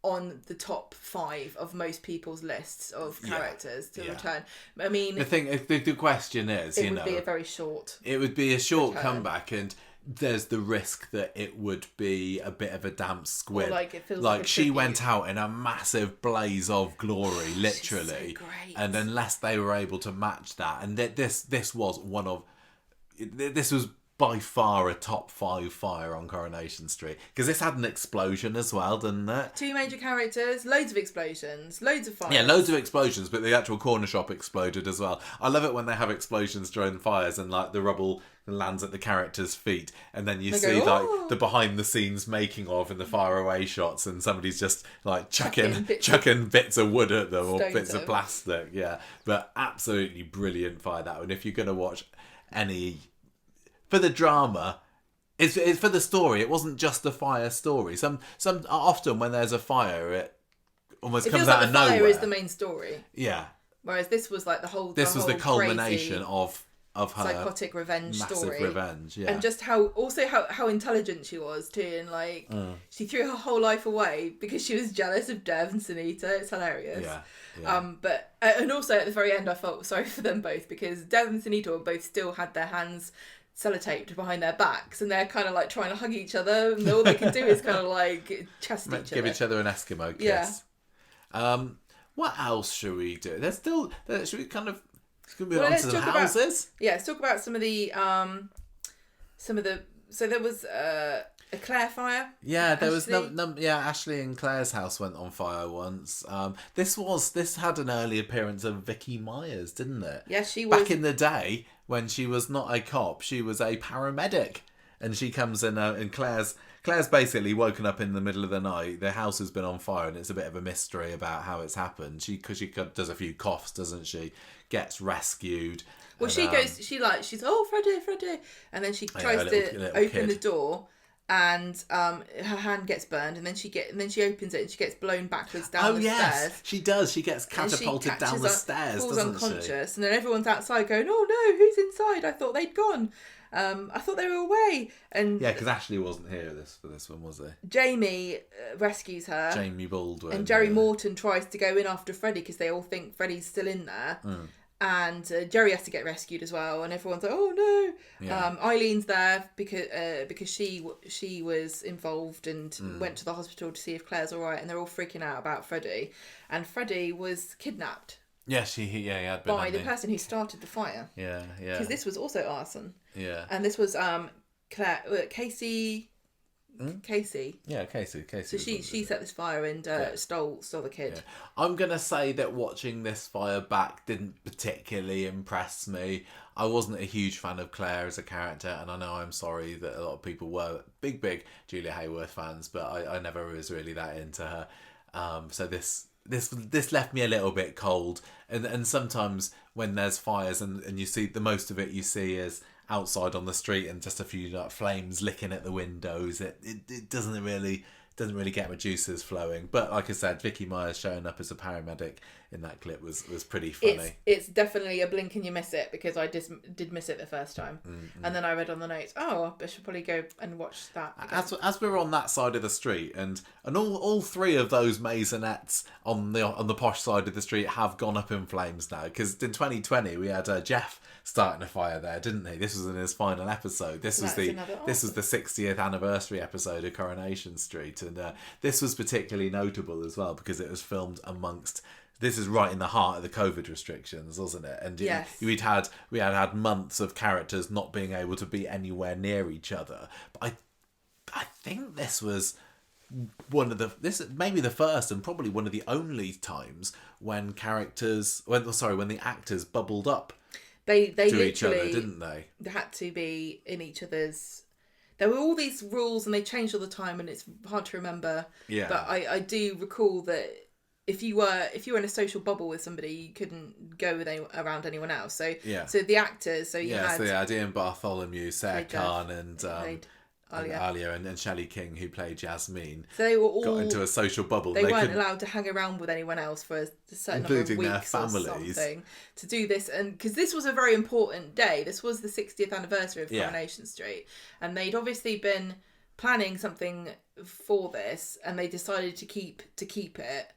on the top 5 of most people's lists of characters to return. I mean, the question is, it would be a very short. It would be a short comeback, and there's the risk that it would be a bit of a damp squib. Or like it feels like she went out in a massive blaze of glory, literally, so great. And unless they were able to match that, and this was one of this was by far a top 5 fire on Coronation Street, because this had an explosion as well, didn't it? 2 major characters, loads of explosions, loads of fires. Yeah, loads of explosions, but the actual corner shop exploded as well. I love it when they have explosions during fires and like the rubble lands at the characters' feet, and then you see like the behind the scenes making of in the far away shots, and somebody's just like chucking bits of wood at them or bits of plastic. Yeah, but absolutely brilliant fire, that one. If you're going to watch any for the drama, it's for the story. It wasn't just a fire story. Some often when there's a fire, it almost comes out of nowhere. Fire is the main story. Yeah. Whereas this was like the was the culmination of her psychotic revenge massive story. Revenge, yeah. And just how intelligent she was too, and like she threw her whole life away because she was jealous of Dev and Sunita. It's hilarious. Yeah. But and also at the very end, I felt sorry for them both, because Dev and Sunita both still had their hands sellotaped behind their backs, and they're kind of like trying to hug each other, and all they can do is kind of like chest each other. Give each other an Eskimo kiss. Yeah. What else should we do? Should we kind of move on to the houses? Let's talk about some of the so there was a Claire fire. Yeah, there was Ashley and Claire's house went on fire once. This had an early appearance of Vicky Myers, didn't it? Yeah, she was back in the day when she was not a cop, she was a paramedic, and she comes in and Claire's basically woken up in the middle of the night. Their house has been on fire, and it's a bit of a mystery about how it's happened. Because she does a few coughs, doesn't she? Gets rescued. Well, and, she's oh Freddie, and then she tries to open the door, and her hand gets burned, and then she opens it and she gets blown backwards down the stairs. She does. She gets catapulted down the stairs, falls doesn't unconscious, and then everyone's outside going, "Oh no, who's inside? I thought they'd gone. I thought they were away." And yeah, because Ashley wasn't here for this one, was he? Jamie rescues her. Jamie Baldwin. And Jerry Morton tries to go in after Freddie because they all think Freddie's still in there. And Jerry has to get rescued as well, and everyone's like, "Oh no!" Yeah. Eileen's there because she was involved and went to the hospital to see if Claire's all right, and they're all freaking out about Freddie. And Freddie was kidnapped. Yeah, he had been by the person who started the fire. Yeah. Because this was also arson. Yeah. And this was Casey. Casey. Yeah, Casey. So she set this fire and stole the kid. Yeah. I'm gonna say that watching this fire back didn't particularly impress me. I wasn't a huge fan of Claire as a character, and I know I'm sorry that a lot of people were big Julia Hayworth fans, but I never was really that into her. So this left me a little bit cold, and sometimes when there's fires and you see the most of it you see is outside on the street and just a few like flames licking at the windows, it doesn't really get my juices flowing. But like I said, Vicky Myers showing up as a paramedic in that clip was pretty funny. It's definitely a blink and you miss it, because I did miss it the first time. And then I read on the notes, I should probably go and watch that again. As we're on that side of the street, and all 3 of those maisonettes on the posh side of the street have gone up in flames now, because in 2020 we had Jeff starting a fire there, didn't he? This was in his final episode. This was the 60th anniversary episode of Coronation Street, and this was particularly notable as well because it was filmed amongst. This is right in the heart of the COVID restrictions, wasn't it? And yes. we had months of characters not being able to be anywhere near each other. But I think this was maybe the first and probably one of the only times when the actors bubbled up. They to each other, didn't they? They had to be in each other's. There were all these rules, and they changed all the time, and it's hard to remember. Yeah. But I do recall that if you were in a social bubble with somebody, you couldn't go around anyone else. So yeah. So the actors. So you had. So they had Ian Bartholomew, Sarah Khan, and Alia and Shelley King, who played Jasmine. So they were all got into a social bubble. They weren't allowed to hang around with anyone else for a certain number of weeks or something to do this. And because this was a very important day, this was the 60th anniversary of Coronation Street, and they'd obviously been planning something for this, and they decided to keep it.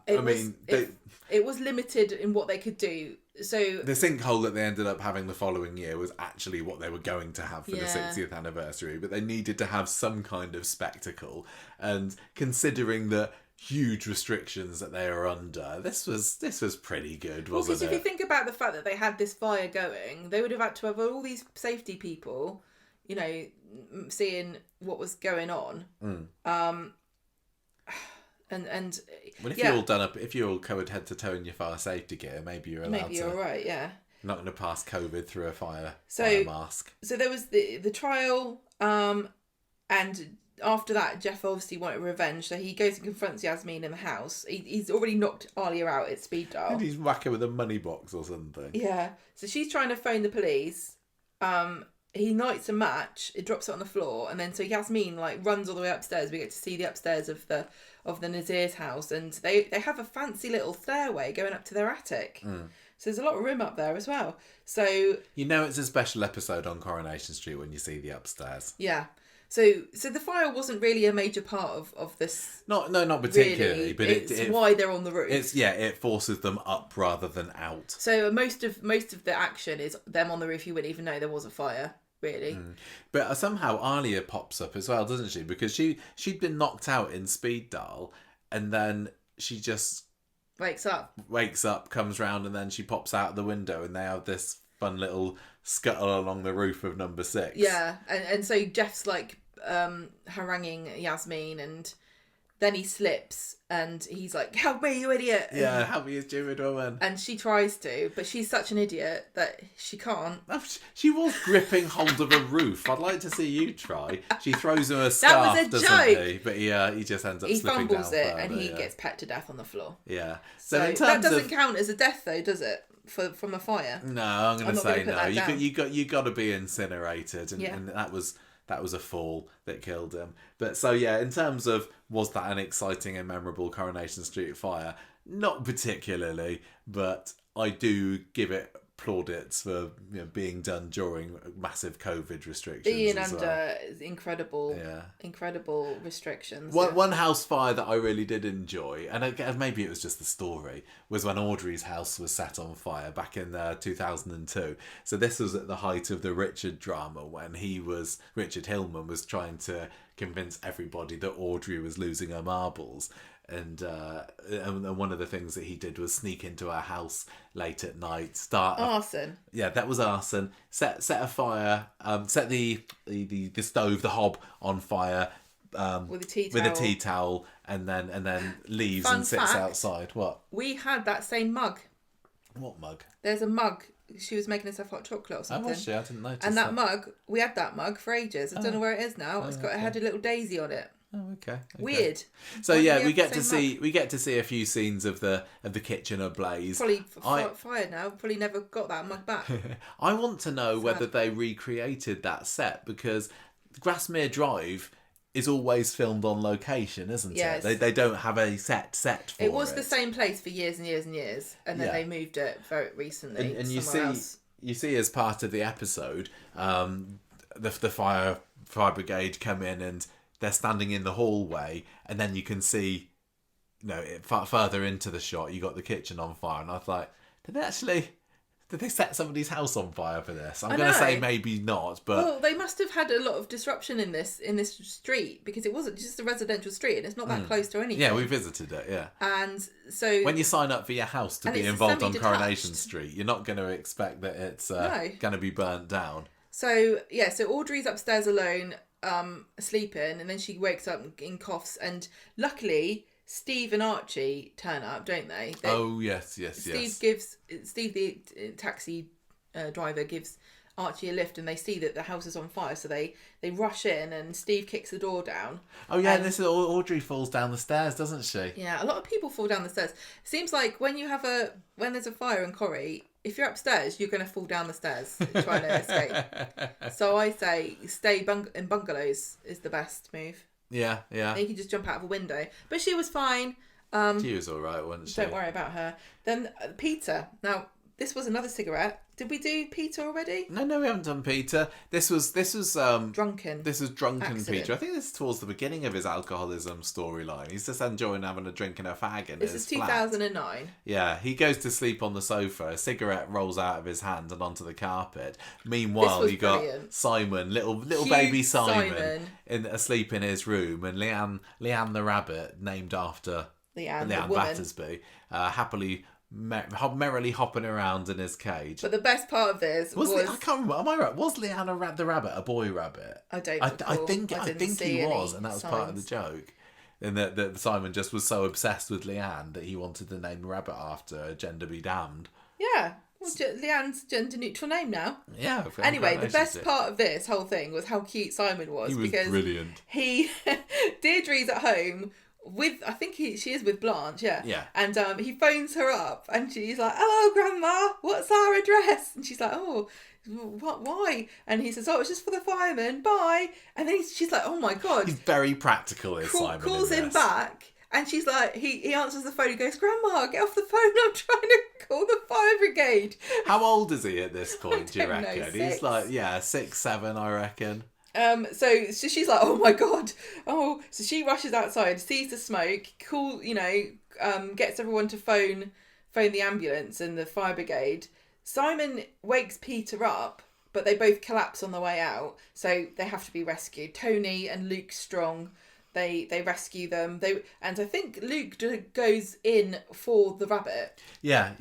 It was limited in what they could do. So the sinkhole that they ended up having the following year was actually what they were going to have for the 60th anniversary, but they needed to have some kind of spectacle. And considering that huge restrictions that they are under. This was pretty good, wasn't it? Because if you think about the fact that they had this fire going, they would have had to have all these safety people, you know, seeing what was going on. And well, if you're all done up, if you're all covered head to toe in your fire safety gear, maybe you're allowed. Maybe you're right. Yeah. Not going to pass COVID through a fire mask. So there was the trial, and after that, Jeff obviously wanted revenge, so he goes and confronts Yasmin in the house. He's already knocked Alia out at speed dial. And he's whacking with a money box or something. Yeah. So she's trying to phone the police. He lights a match. It drops it on the floor, and then so Yasmin like runs all the way upstairs. We get to see the upstairs of the Nazir's house, and they have a fancy little stairway going up to their attic. So there's a lot of room up there as well. So you know it's a special episode on Coronation Street when you see the upstairs. Yeah. So the fire wasn't really a major part of this. Not particularly, really. But it's why they're on the roof. It forces them up rather than out. So most of the action is them on the roof. You wouldn't even know there was a fire, really. But somehow Alia pops up as well, doesn't she? Because she'd been knocked out in speed dial, and then she just wakes up, comes round, and then she pops out the window, and they have this fun little scuttle along the roof of number 6. Yeah, and so Jeff's like haranguing Yasmin, and then he slips and he's like, "Help me, you idiot!" Yeah, help me, you stupid woman. And she tries to, but she's such an idiot that she can't. She was gripping hold of a roof. I'd like to see you try. She throws him a scarf, that was a doesn't joke. he? But he just ends up he slipping down. He fumbles it further, and he gets pecked to death on the floor. Yeah. So in terms that doesn't count as a death, though, does it? From a fire? No, I'm going to say no. You got to be incinerated, and that was a fall that killed him. But so yeah, in terms of was that an exciting and memorable Coronation Street fire? Not particularly, but I do give it plaudits for being done during massive COVID restrictions. Being under incredible restrictions. One house fire that I really did enjoy, and maybe it was just the story, was when Audrey's house was set on fire back in 2002. So this was at the height of the Richard drama, when Richard Hillman was trying to convince everybody that Audrey was losing her marbles. And one of the things that he did was sneak into her house late at night, arson. Yeah, that was arson. Set a fire. Set the stove, the hob, on fire. With a tea towel, and then leaves and sits outside. What? We had that same mug. What mug? There's a mug. She was making herself hot chocolate or something. Oh, was she? I didn't notice. And that mug, we had that mug for ages. I don't know where it is now. It had a little daisy on it. Oh, okay. Weird. So we get to see a few scenes of the kitchen ablaze. Probably fired now. Probably never got that mug back. I want to know whether they recreated that set, because Grasmere Drive is always filmed on location, isn't it? They don't have a set for it. It was the same place for years and years and years, and then they moved it very recently. And you see as part of the episode, the fire brigade come in and they're standing in the hallway, and then you can see, further into the shot, you got the kitchen on fire, and I was like, did they set somebody's house on fire for this? I'm going to say maybe not, but... Well, they must have had a lot of disruption in this street, because it wasn't just a residential street, and it's not that close to anything. Yeah, we visited it, yeah. And so... When you sign up for your house to be involved on Coronation Street, you're not going to expect that it's going to be burnt down. So Audrey's upstairs alone, sleeping, and then she wakes up in coughs, and luckily Steve and Archie turn up, don't they? Yes. Steve the taxi driver gives Archie a lift, and they see that the house is on fire, so they rush in, and Steve kicks the door down. Oh yeah, and this is Audrey falls down the stairs, doesn't she? Yeah, a lot of people fall down the stairs. Seems like when there's a fire in Corrie, if you're upstairs, you're going to fall down the stairs trying to escape. So I say stay in bungalows is the best move. Yeah. Then you can just jump out of a window. But she was fine. She was all right, wasn't she? Don't worry about her. Then Peter. Now, this was another cigarette Did we do Peter already? No, we haven't done Peter. This was Drunken. This was drunken Accident. Peter. I think this is towards the beginning of his alcoholism storyline. He's just enjoying having a drink and a fag in This his is 2009. flat. Yeah, he goes to sleep on the sofa. A cigarette rolls out of his hand and onto the carpet. Meanwhile, you got Simon, little Cute baby Simon, asleep in his room, and Leanne the rabbit, named after Leanne Battersby, happily. Merrily hopping around in his cage. But the best part of this was I can't remember. Am I right? Was Leanne the rabbit a boy rabbit? I don't. I think he was, and that was part of the joke. And that Simon just was so obsessed with Leanne that he wanted to name the rabbit after her, gender be damned. Yeah. Well, Leanne's gender neutral name now. Yeah. Anyway, the best part of this whole thing was how cute Simon was. He was brilliant. Deirdre's at home. I think she is with Blanche, yeah. Yeah. And he phones her up and she's like, "Hello, Grandma, what's our address?" And she's like, "Oh, what? Why?" And he says, "Oh, it's just for the fireman, bye." And then she's like, "Oh my God." He's very practical, is Simon. Calls him back and she's like, he answers the phone, he goes, "Grandma, get off the phone, I'm trying to call the fire brigade." How old is he at this point, do you reckon? Know, He's like, 6, 7, I reckon. So she's like, "Oh my God." So she rushes outside, sees the smoke, gets everyone to phone the ambulance and the fire brigade. Simon wakes Peter up, but they both collapse on the way out, so they have to be rescued. Tony and Luke Strong, they rescue them. And I think Luke goes in for the rabbit. Yeah.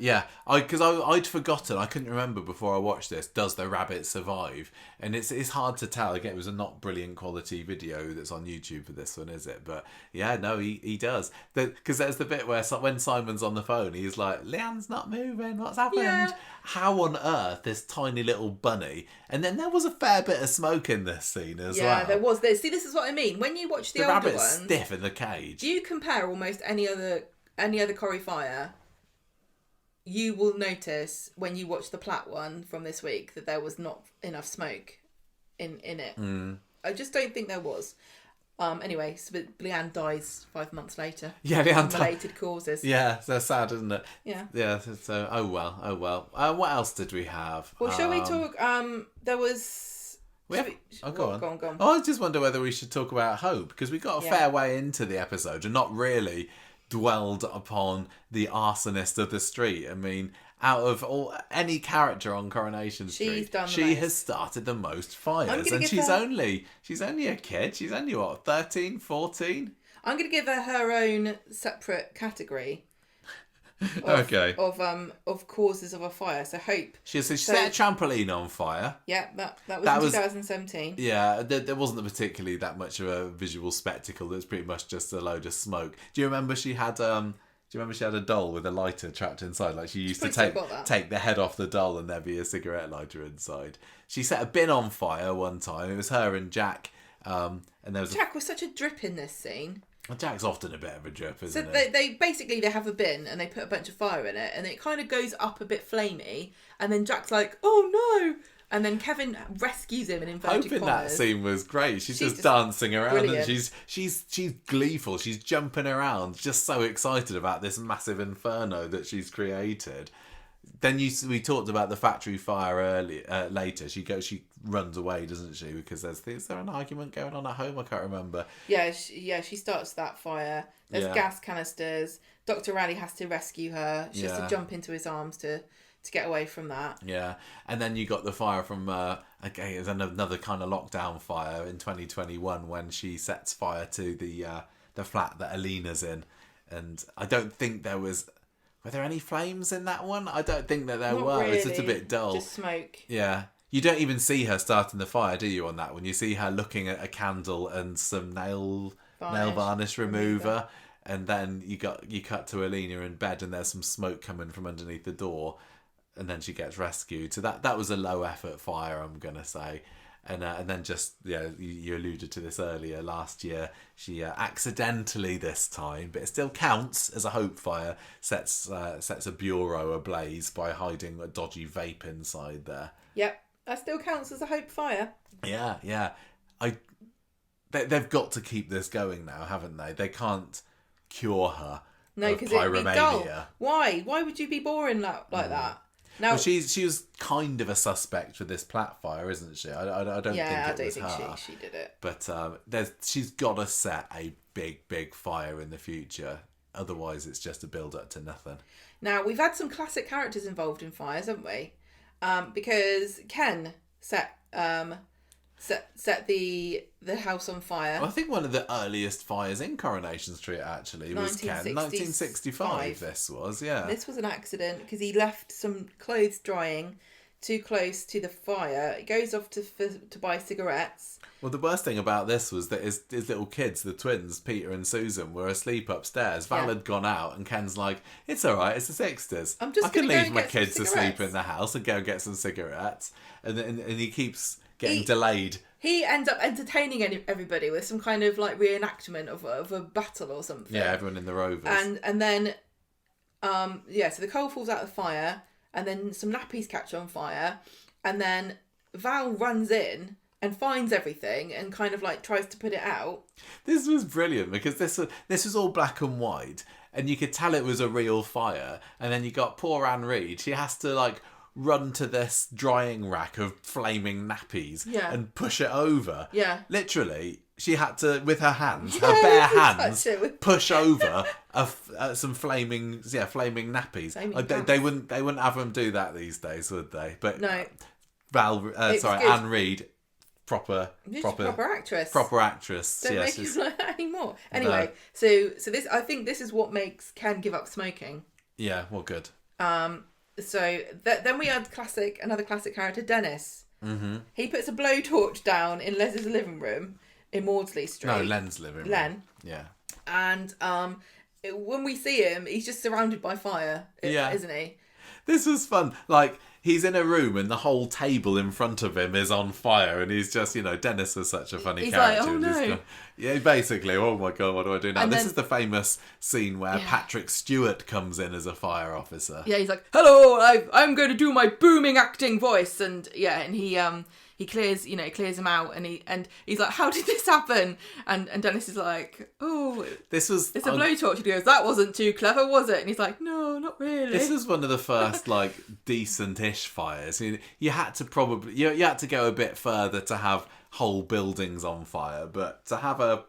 Because I'd forgotten. I couldn't remember before I watched this. Does the rabbit survive? And it's hard to tell. Again, it was a not brilliant quality video that's on YouTube for this one, is it? But yeah, no, he does. Because there's the bit where when Simon's on the phone, he's like, "Leanne's not moving. What's happened?" Yeah. How on earth this tiny little bunny? And then there was a fair bit of smoke in this scene as well. Yeah, there was. See, this is what I mean. When you watch the older rabbit's ones, stiff in the cage. You compare almost any other Corrie fire. You will notice when you watch the Platt one from this week that there was not enough smoke in it. I just don't think there was. Anyway, so Leanne dies 5 months later. Yeah, Leanne related causes. Yeah, so sad, isn't it? Yeah. Yeah. So oh well. What else did we have? Well, shall we talk? There was. Go on. Go on. Oh, I just wonder whether we should talk about Hope, because we got a fair way into the episode and not really dwelled upon the arsonist of the street. I mean, out of any character on Coronation Street, she has started the most fires, and she's only a kid. She's only 13, 14. I'm going to give her own separate category. Of causes of a fire. So Hope. She set a trampoline on fire. Yeah, that was 2017. Yeah, there wasn't particularly that much of a visual spectacle. It's pretty much just a load of smoke. Do you remember she had a doll with a lighter trapped inside? Like she used to take the head off the doll and there'd be a cigarette lighter inside. She set a bin on fire one time. It was her and Jack. And there was Jack was such a drip in this scene. Jack's often a bit of a drip, isn't he? So they basically have a bin and they put a bunch of fire in it and it kind of goes up a bit flamey and then Jack's like, "Oh no!" And then Kevin rescues him in inverted Hope in commas. that scene was great. She's just dancing around brilliant. And she's gleeful. She's jumping around, just so excited about this massive inferno that she's created. Then we talked about the factory fire later. She runs away, doesn't she? Because is there an argument going on at home? I can't remember. Yeah, she starts that fire. There's gas canisters. Dr. Raleigh has to rescue her. She has to jump into his arms to get away from that. Yeah, and then you got the fire from it was another kind of lockdown fire in 2021 when she sets fire to the flat that Alina's in, and I don't think there was. Were there any flames in that one? I don't think that there were. Really. It's just a bit dull. Just smoke. Yeah. You don't even see her starting the fire, do you, on that one? You see her looking at a candle and some nail varnish remover. And then you cut to Alina in bed and there's some smoke coming from underneath the door. And then she gets rescued. So that was a low effort fire, I'm going to say. And then just, you alluded to this earlier, last year, she accidentally this time, but it still counts as a Hope fire, sets a bureau ablaze by hiding a dodgy vape inside there. Yep, that still counts as a Hope fire. Yeah. They've got to keep this going now, haven't they? They can't cure her. No, because it'd be dull. Why would you be boring like that? Now, well, she was kind of a suspect for this plat fire, isn't she? I don't think it was her. She did it. But she's got to set a big fire in the future. Otherwise, it's just a build up to nothing. Now, we've had some classic characters involved in fires, haven't we? Because Ken set the house on fire. Well, I think one of the earliest fires in Coronation Street actually was Ken. 1965 this was, yeah. This was an accident because he left some clothes drying too close to the fire. He goes off to buy cigarettes. Well, the worst thing about this was that his little kids, the twins, Peter and Susan, were asleep upstairs. Val had gone out and Ken's like, it's all right, it's the 60s. I can leave my kids asleep in the house and go and get some cigarettes. And he keeps getting delayed. He ends up entertaining everybody with some kind of like reenactment of a battle or something. Yeah, everyone in the Rovers. And then, so the coal falls out of the fire and then some nappies catch on fire and then Val runs in and finds everything and kind of like tries to put it out. This was brilliant because this was all black and white and you could tell it was a real fire. And then you got poor Anne Reid. She has to like run to this drying rack of flaming nappies and push it over. Yeah. Literally, she had to, with her hands, her bare hands, push over some flaming nappies. They wouldn't have them do that these days, would they? But no. Anne Reid. Proper actress. Proper actress. Don't make it like that anymore. Anyway, so this, I think this is what makes Ken give up smoking. Yeah, well, good. So then we had another classic character, Dennis. Mm-hmm. He puts a blowtorch down in Les's living room in Maudsley Street. No, Len's living room. Len. Yeah. And when we see him, he's just surrounded by fire, isn't he? This was fun. Like, he's in a room and the whole table in front of him is on fire and he's just, Dennis was such a funny character. He's like, oh no. Yeah, basically, oh my God, what do I do now? And this is the famous scene where Patrick Stewart comes in as a fire officer. Yeah, he's like, hello, I'm going to do my booming acting voice. And he clears him out and he's like, how did this happen? And Dennis is like, oh, it's a blowtorch. He goes, that wasn't too clever, was it? And he's like, no, not really. This was one of the first like decent-ish fires. You had to you had to go a bit further to have whole buildings on fire, but to have a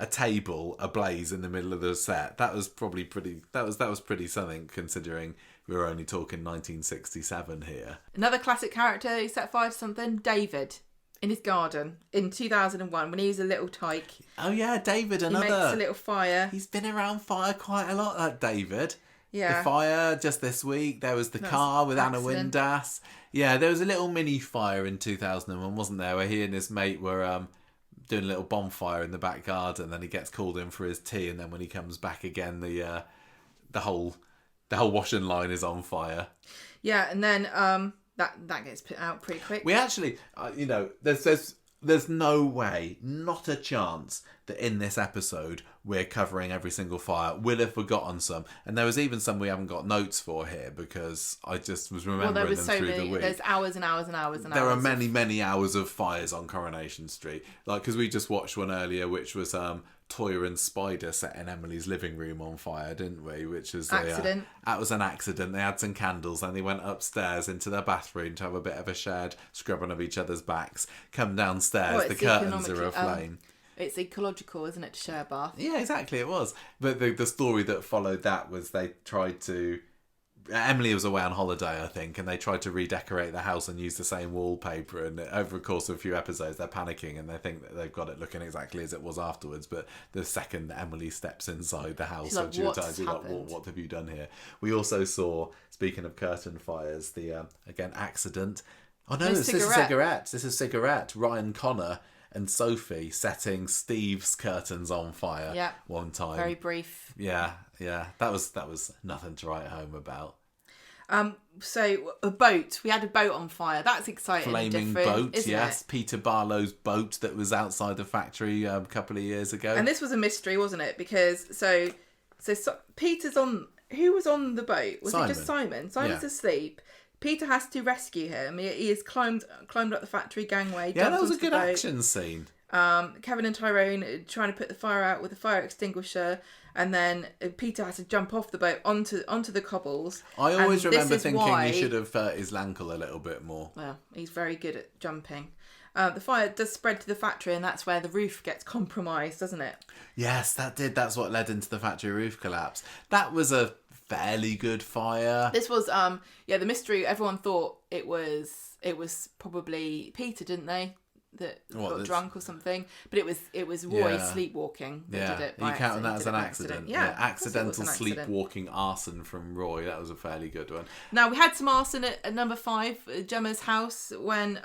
table ablaze in the middle of the set, that was probably pretty. That was pretty something considering we were only talking 1967 here. Another classic character who set fire to something, David, in his garden in 2001 when he was a little tyke. Oh yeah, David, He makes a little fire. He's been around fire quite a lot, that David. Yeah. The fire just this week. There was the car with Anna Windass. Yeah, there was a little mini fire in 2001, wasn't there, where he and his mate were doing a little bonfire in the back garden. Then he gets called in for his tea, and then when he comes back again, the whole washing line is on fire. Yeah, and then that gets put out pretty quick. We actually, there's no way, not a chance, that in this episode we're covering every single fire. We'll have forgotten some, and there was even some we haven't got notes for here because I just was remembering them through the week. There's hours and hours and hours and hours. There are many hours of fires on Coronation Street, like because we just watched one earlier, which was Toya and Spider setting Emily's living room on fire, didn't we? Which was accident. That was an accident. They had some candles and they went upstairs into their bathroom to have a bit of a shared scrubbing of each other's backs. Come downstairs, the curtains are aflame. It's ecological, isn't it, to share a bath? Yeah, exactly, it was. But the story that followed that was they tried to... Emily was away on holiday, I think, and they tried to redecorate the house and use the same wallpaper. And over the course of a few episodes, they're panicking and they think that they've got it looking exactly as it was afterwards. But the second Emily steps inside the house, she's like, what have you done here? We also saw, speaking of curtain fires, the again accident. Oh no, this is cigarettes. This is cigarette. Ryan Connor and Sophie setting Steve's curtains on fire one time. Very brief. Yeah. That was nothing to write home about. So a boat. We had a boat on fire. That's exciting. Flaming boat, yes. It? Peter Barlow's boat that was outside the factory a couple of years ago. And this was a mystery, wasn't it? Because so Peter's on. Who was on the boat? Was it just Simon? Simon's asleep. Peter has to rescue him. He has climbed up the factory gangway. Yeah, that was a good action scene. Kevin and Tyrone trying to put the fire out with a fire extinguisher, and then Peter had to jump off the boat onto the cobbles. I always remember thinking he should have hurt his ankle a little bit more. Well, he's very good at jumping. The fire does spread to the factory, and that's where the roof gets compromised, doesn't it? Yes, that did. That's what led into the factory roof collapse. That was a fairly good fire. This was the mystery. Everyone thought it was probably Peter, didn't they? That got drunk or something, but it was Roy sleepwalking that did it. Are you counting that as an accident? Yeah, accidental sleepwalking arson from Roy. That was a fairly good one. Now we had some arson at number 5, Gemma's house, when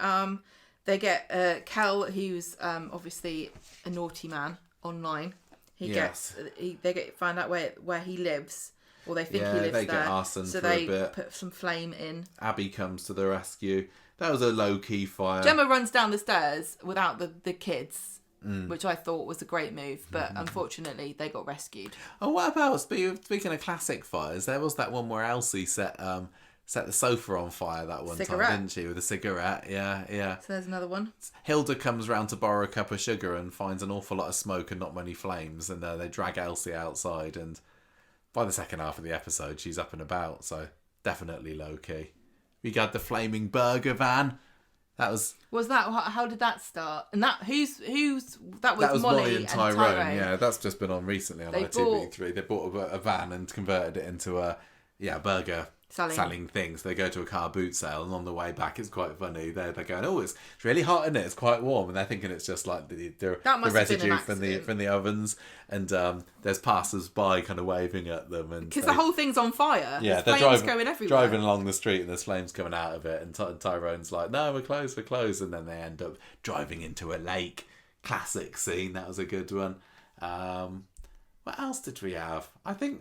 they get Kel, who's obviously a naughty man online. They find out where he lives, or they think he lives there. They get arson so for they a bit. Put some flame in. Abby comes to the rescue. That was a low-key fire. Gemma runs down the stairs without the kids, which I thought was a great move, but unfortunately they got rescued. Oh, what about, speaking of classic fires, there was that one where Elsie set the sofa on fire that one time, didn't she, with a cigarette? Yeah. So there's another one. Hilda comes round to borrow a cup of sugar and finds an awful lot of smoke and not many flames, and they drag Elsie outside, and by the second half of the episode she's up and about, so definitely low-key. We got the flaming burger van. That was that. How did that start? And that that was Molly and Tyrone. Yeah, that's just been on recently on ITV3. They bought a van and converted it into a burger selling things. They go to a car boot sale, and on the way back, it's quite funny. They're going, oh, it's really hot in it. It's quite warm, and they're thinking it's just like the residue from the ovens. And there's passers-by kind of waving at them, and because the whole thing's on fire. Yeah, there's flames going everywhere. Driving along the street, and there's flames coming out of it. And Tyrone's like, no, we're closed, and then they end up driving into a lake. Classic scene. That was a good one. What else did we have? I think.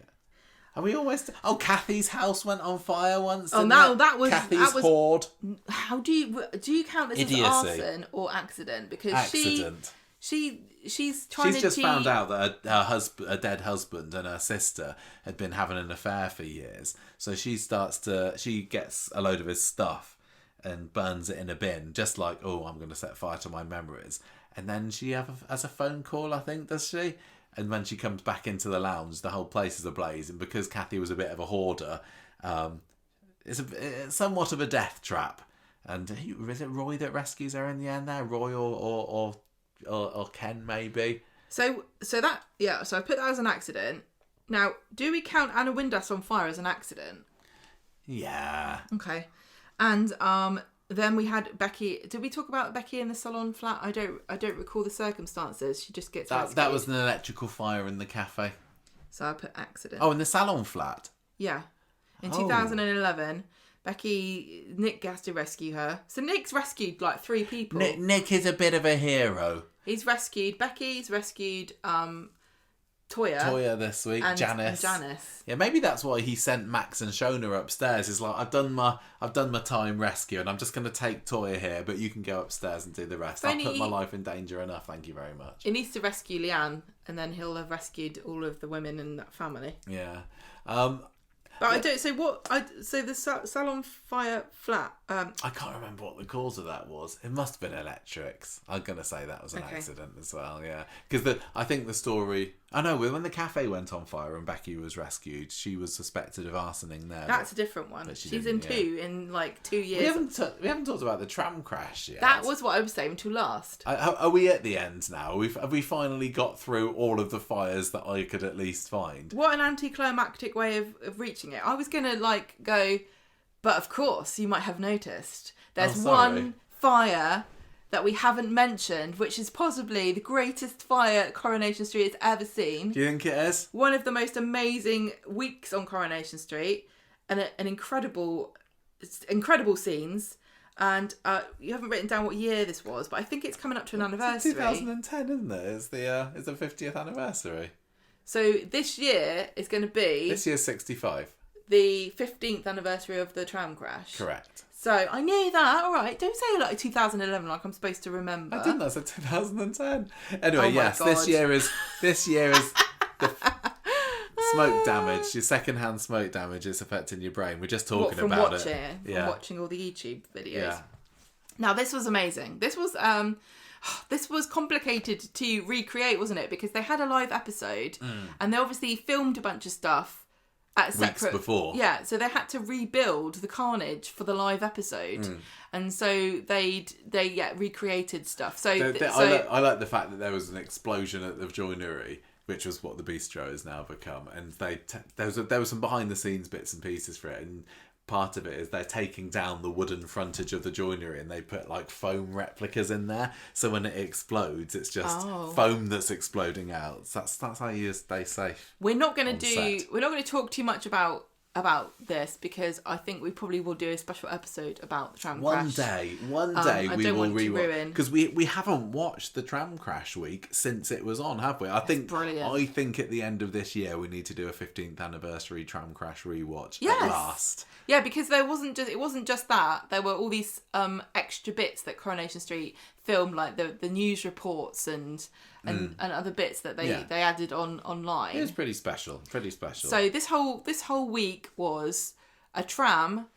Are we almost? Oh, Kathy's house went on fire once. Oh no, that was Kathy's hoard. How do you count this as arson or accident? Because she's trying She's just found out that her dead husband and her sister had been having an affair for years. So she gets a load of his stuff and burns it in a bin, just like, oh, I'm going to set fire to my memories. And then she has a phone call, I think, does she? And when she comes back into the lounge, the whole place is ablaze. And because Kathy was a bit of a hoarder, it's somewhat of a death trap. And is it Roy that rescues her in the end there? Roy or Ken, maybe? So I put that as an accident. Now, do we count Anna Windass on fire as an accident? Yeah. Okay. And then we had Becky. Did we talk about Becky in the salon flat? I don't recall the circumstances. She just gets rescued. That was an electrical fire in the cafe. So I put accident. Oh, in the salon flat? Yeah. In 2011, Nick has to rescue her. So Nick's rescued like 3 people. Nick is a bit of a hero. He's rescued Becky. He's rescued Toya this week, and Janice. Janice. Yeah, maybe that's why he sent Max and Shona upstairs. He's like, I've done my time rescue, and I'm just going to take Toya here, but you can go upstairs and do the rest. I've put my life in danger enough. Thank you very much. He needs to rescue Leanne, and then he'll have rescued all of the women in that family. Yeah. But I don't. So the salon fire flat. I can't remember what the cause of that was. It must have been electrics. I'm gonna say that was an accident as well. Yeah, because I think the story. I know when the cafe went on fire and Becky was rescued, she was suspected of arsoning there. That's a different one. She's in 2 in like 2 years. We haven't talked about the tram crash yet. That was what I was saying until last. Are we at the end now? Have we finally got through all of the fires that I could at least find? What an anticlimactic way of reaching it. I was gonna go, but of course you might have noticed there's one fire that we haven't mentioned, which is possibly the greatest fire Coronation Street has ever seen. Do you think it is? One of the most amazing weeks on Coronation Street, and an incredible scenes. And you haven't written down what year this was, but I think it's coming up to an anniversary. It's 2010, isn't it? It's the 50th anniversary. So this year is going to be... This year's 65. The 15th anniversary of the tram crash. Correct. So I knew that. All right, don't say like 2011 like I'm supposed to remember. I didn't. I said 2010. Anyway, yes, this year is the smoke damage. Your secondhand smoke damage is affecting your brain. We're just talking about it. From watching all the YouTube videos. Yeah. Now this was amazing. This was this was complicated to recreate, wasn't it? Because they had a live episode and they obviously filmed a bunch of stuff at separate weeks before. Yeah, so they had to rebuild the carnage for the live episode, and so they recreated stuff. So, I like the fact that there was an explosion at the joinery, which was what the bistro has now become, and there was some behind the scenes bits and pieces for it, and part of it is they're taking down the wooden frontage of the joinery and they put like foam replicas in there, so when it explodes it's just foam that's exploding out. So that's how you stay safe. We're not going to talk too much about this because I think we probably will do a special episode about the tram crash. One day we will rewatch, because we haven't watched the tram crash week since it was on, have we? I think at the end of this year we need to do a 15th anniversary tram crash rewatch at last. Yeah, because it wasn't just that. There were all these extra bits that Coronation Street filmed, like the news reports and other bits that they added online. It was pretty special. So this whole week was a tram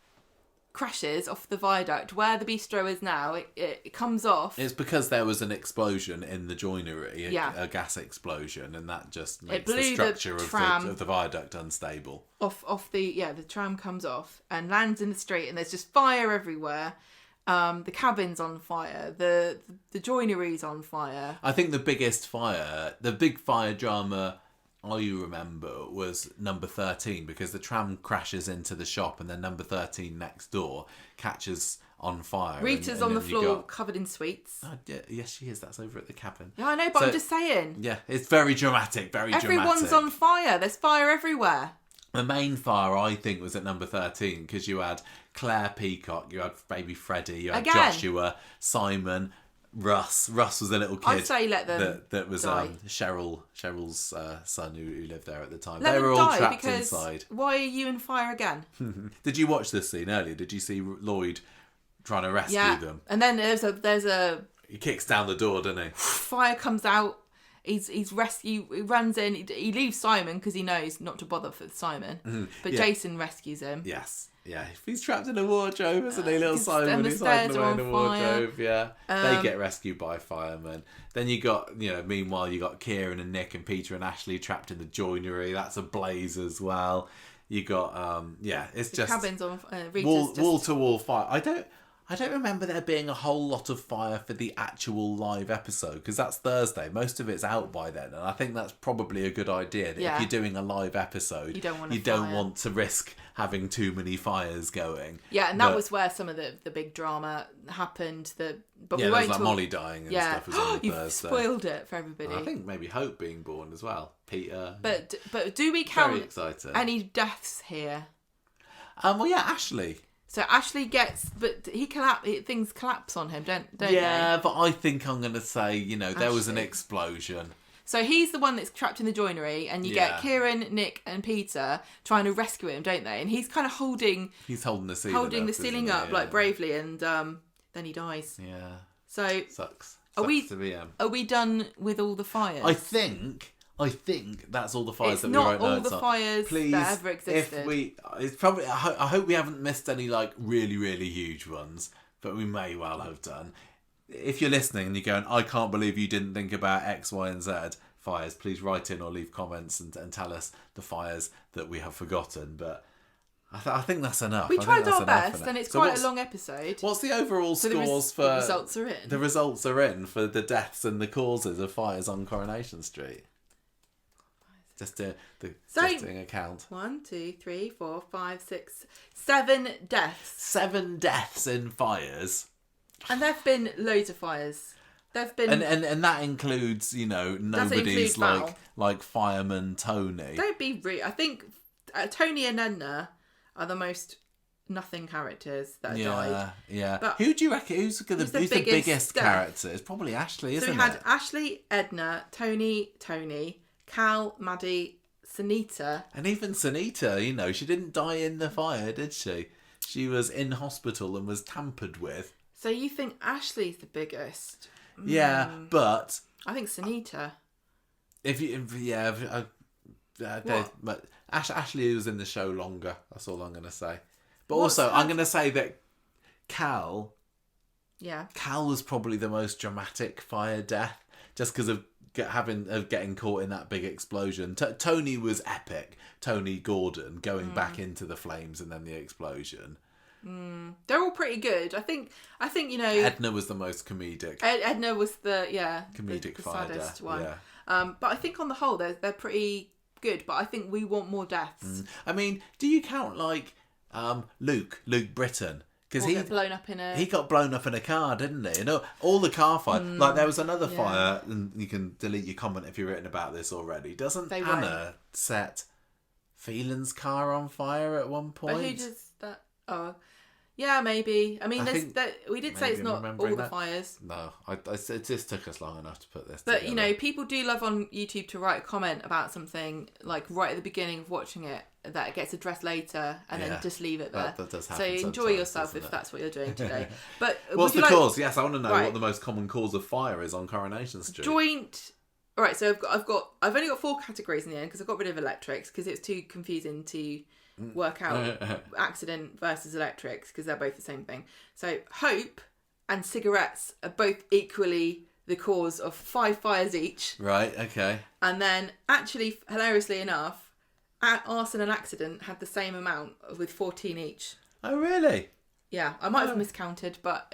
crashes off the viaduct where the bistro is now. It comes off. It's because there was an explosion in the joinery, a gas explosion, and that just makes the structure of the viaduct unstable. The tram comes off and lands in the street, and there's just fire everywhere. The cabin's on fire. The joinery's on fire. I think the big fire drama I remember was number 13, because the tram crashes into the shop and then number 13 next door catches on fire. Rita's on the floor covered in sweets. Oh, yeah, yes, she is. That's over at the cabin. Yeah, I know, but I'm just saying. Yeah, it's very dramatic, Everyone's on fire. There's fire everywhere. The main fire, I think, was at number 13, because you had Claire Peacock, you had baby Freddie, you had Joshua, Simon, Russ. Russ was a little kid. I'd say let them that was die. Cheryl's son who lived there at the time. Let they were them all die, trapped because inside. Why are you in fire again? Did you watch this scene earlier? Did you see Lloyd trying to rescue them? And then there's a he kicks down the door, doesn't he? Fire comes out. He runs in. He leaves Simon because he knows not to bother for Simon. But Jason rescues him. Yes. Yeah, he's trapped in a wardrobe, isn't he, little Simon? He's hiding away in a wardrobe. Yeah, they get rescued by firemen. Then you got, meanwhile you got Kieran and Nick and Peter and Ashley trapped in the joinery. That's ablaze as well. You got, it's the just cabins on wall to wall fire. I don't remember there being a whole lot of fire for the actual live episode, because that's Thursday. Most of it's out by then, and I think that's probably a good idea. That if you're doing a live episode, you don't want to risk having too many fires going. Yeah, and that was where some of the big drama happened. But we won't like Molly dying and stuff was on the You've Thursday. Spoiled it for everybody. And I think maybe Hope being born as well. Peter. But do we count very exciting. Any deaths here? Ashley. So Ashley but things collapse on him, don't they? Yeah, but I think I'm going to say, there was an explosion. So he's the one that's trapped in the joinery, and you get Kieran, Nick, and Peter trying to rescue him, don't they? And he's kind of holding the ceiling up, like bravely, and then he dies. Yeah. So sucks to be him. Are we done with all the fires? I think that's all the fires that we wrote notes on. It's not all the fires that ever existed. I hope we haven't missed any like really, really huge ones, but we may well have done. If you're listening and you're going, I can't believe you didn't think about X, Y, and Z fires, please write in or leave comments and tell us the fires that we have forgotten. But I think that's enough. We tried our best, and it's quite a long episode. What's the overall scores for... The results are in. The results are in for the deaths and the causes of fires on Coronation Street. Just doing a count. 1, 2, 3, 4, 5, 6, 7 deaths. 7 deaths in fires. And there've been loads of fires. There've been... And that includes, nobody's like fireman Tony. Don't be rude. I think Tony and Edna are the most nothing characters that died. Yeah. But who do you reckon? Who's the biggest character? It's probably Ashley, isn't it? So we had Ashley, Edna, Tony, Cal, Maddie, Sunita. And even Sunita, she didn't die in the fire, did she? She was in hospital and was tampered with. So you think Ashley's the biggest? Yeah, but... I think Sunita. But Ashley was in the show longer. That's all I'm going to say. But also, I'm going to say that Cal Yeah. Cal was probably the most dramatic fire death, just because of getting caught in that big explosion. Tony was epic. Tony Gordon going back into the flames and then the explosion. They're all pretty good. I think Edna was the most comedic. Edna was the comedic the fire saddest death. one. Yeah. But I think on the whole they're pretty good. But I think we want more deaths. I mean, do you count like Luke Britton? Because he got blown up in a car, didn't he? And all the car fire. Like there was another fire, and you can delete your comment if you've written about this already. Doesn't Hannah set Phelan's car on fire at one point? But who does that? Oh, yeah, maybe. I mean, we did say it's not all the fires. No, it just took us long enough to put this But, together. people do love on YouTube to write a comment about something, like, right at the beginning of watching it, that gets addressed later, and then just leave it there. That does happen. So enjoy yourself if that's what you're doing today. But what's the cause? Yes, I want to know what the most common cause of fire is on Coronation Street. Joint... All right, so I've only got 4 categories in the end, because I got rid of electrics, because it's too confusing to work out accident versus electrics, because they're both the same thing. So hope and cigarettes are both equally the cause of 5 fires each. Right, okay. And then actually, hilariously enough, arson and accident had the same amount with 14 each. Oh, really? Yeah, I might have miscounted, but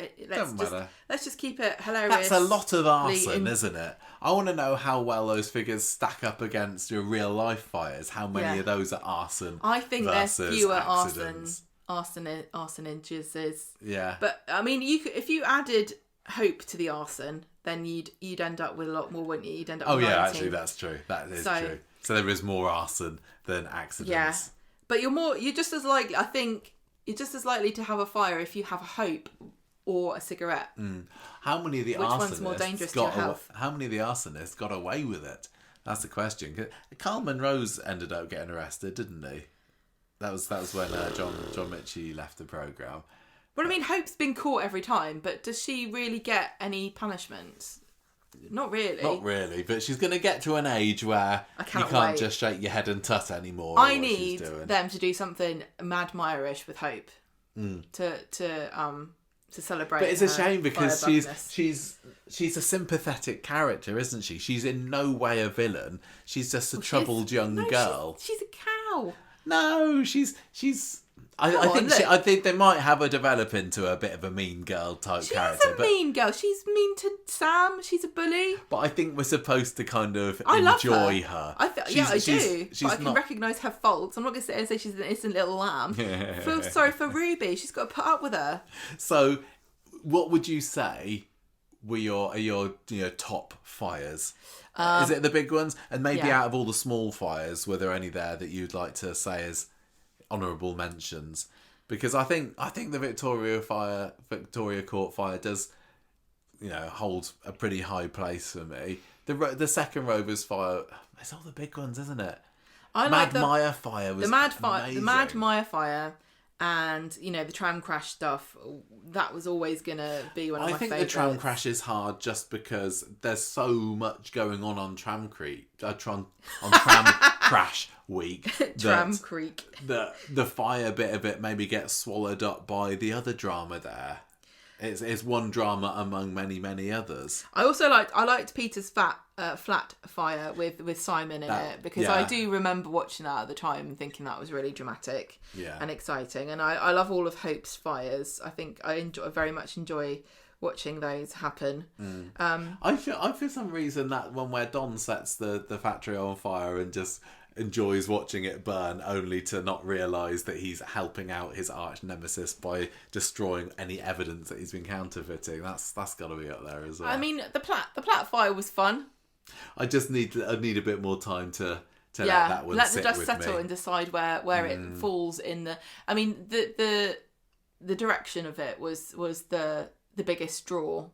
let's just keep it hilarious. That's a lot of arson, isn't it? I want to know how well those figures stack up against your real life fires. How many of those are arson? I think there's fewer accidents. arsonages. Yeah. But I mean, if you added hope to the arson, then you'd end up with a lot more, wouldn't you? You'd end up with 19. Actually, that's true. That is true. So there is more arson than accidents. Yeah. But you're just as likely, I think. You're just as likely to have a fire if you have a hope or a cigarette. How many of the Which one's more dangerous to your health? How many of the arsonists got away with it? That's the question. Carl Monroe's ended up getting arrested, didn't he? That was when John Mitchie left the programme. But I mean, Hope's been caught every time, but does she really get any punishment? Not really. Not really, but she's going to get to an age where you can't just shake your head and tut anymore. I need them to do something Mad Meyer-ish with Hope to celebrate. But it's a shame because she's a sympathetic character, isn't she? She's in no way a villain. She's just a troubled young girl. She's a cow. No, she's. I think they might have her develop into a bit of a mean girl type character. She's a mean girl. She's mean to Sam. She's a bully. But I think we're supposed to kind of enjoy her. I do. But I can recognise her faults. I'm not going to say she's an innocent little lamb. I feel sorry for Ruby. She's got to put up with her. So, what would you say were your top fires? Is it the big ones? And maybe out of all the small fires, were there any there that you'd like to say as honourable mentions? Because I think the Victoria Court fire does, hold a pretty high place for me. The second Rovers fire, it's all the big ones, isn't it? Mad Meyer fire was amazing. The Mad Meyer fire, and the tram crash stuff. That was always gonna be one of my favourites. I think the tram crash is hard just because there's so much going on tram crash week. Tram Creek. The fire bit of it maybe gets swallowed up by the other drama there. It's one drama among many, many others. I liked Peter's flat fire with Simon in it, because I do remember watching that at the time and thinking that was really dramatic and exciting. And I love all of Hope's fires. I think I very much enjoy watching those happen. I feel some reason that one where Don sets the factory on fire and just enjoys watching it burn, only to not realise that he's helping out his arch nemesis by destroying any evidence that he's been counterfeiting. That's got to be up there as well. I mean, the Platt fire was fun. I just need a bit more time to let that one sit with me. Let the dust settle and decide where it falls in the. I mean, the direction of it was the biggest draw.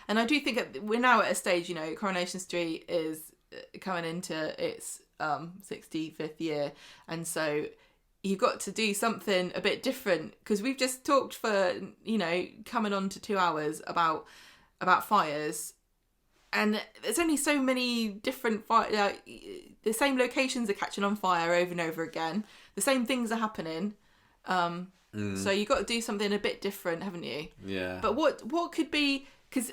And I do think we're now at a stage. Coronation Street is coming into its 65th year, and so you've got to do something a bit different, because we've just talked for coming on to 2 hours about fires, and there's only so many different fire. The same locations are catching on fire over and over again. The same things are happening. So you've got to do something a bit different, haven't you? Yeah. But what could be... Because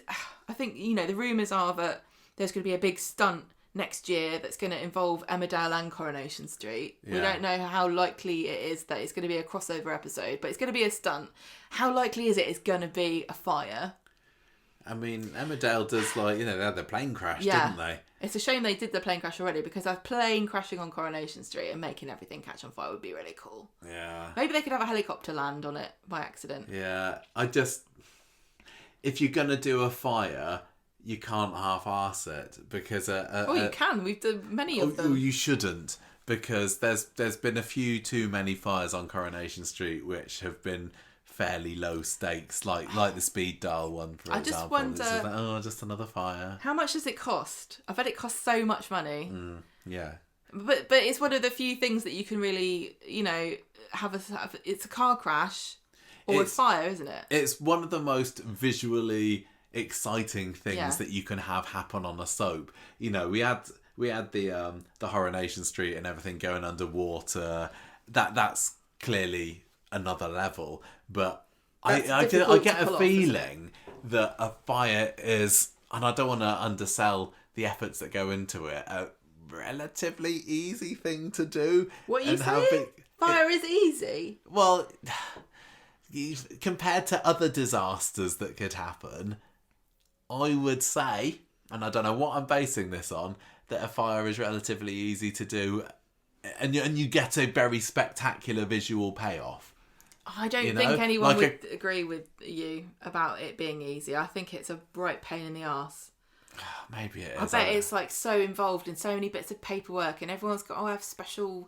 I think, the rumours are that there's going to be a big stunt next year that's going to involve Emmerdale and Coronation Street. Yeah. We don't know how likely it is that it's going to be a crossover episode, but it's going to be a stunt. How likely is it it's going to be a fire? I mean, Emmerdale does, they had the plane crash, didn't they? It's a shame they did the plane crash already, because a plane crashing on Coronation Street and making everything catch on fire would be really cool. Yeah. Maybe they could have a helicopter land on it by accident. Yeah. If you're going to do a fire, you can't half-arse it, because... you can. We've done many of them. You shouldn't, because there's been a few too many fires on Coronation Street which have been fairly low stakes, like the speed dial one, for example. I just wonder... just another fire. How much does it cost? I bet it costs so much money. Yeah. But it's one of the few things that you can really, have it's a car crash or a fire, isn't it? It's one of the most visually exciting things that you can have happen on a soap. We had the Coronation Street and everything going underwater. That's clearly another level, but I get a feeling that a fire is, and I don't want to undersell the efforts that go into it, a relatively easy thing to do. What are you saying? Fire is easy? Well, compared to other disasters that could happen, I would say, and I don't know what I'm basing this on, that a fire is relatively easy to do, and you get a very spectacular visual payoff. I don't think anyone would agree with you about it being easy. I think it's a right pain in the arse. Maybe it is. I bet it's so involved in so many bits of paperwork, and everyone's got to have special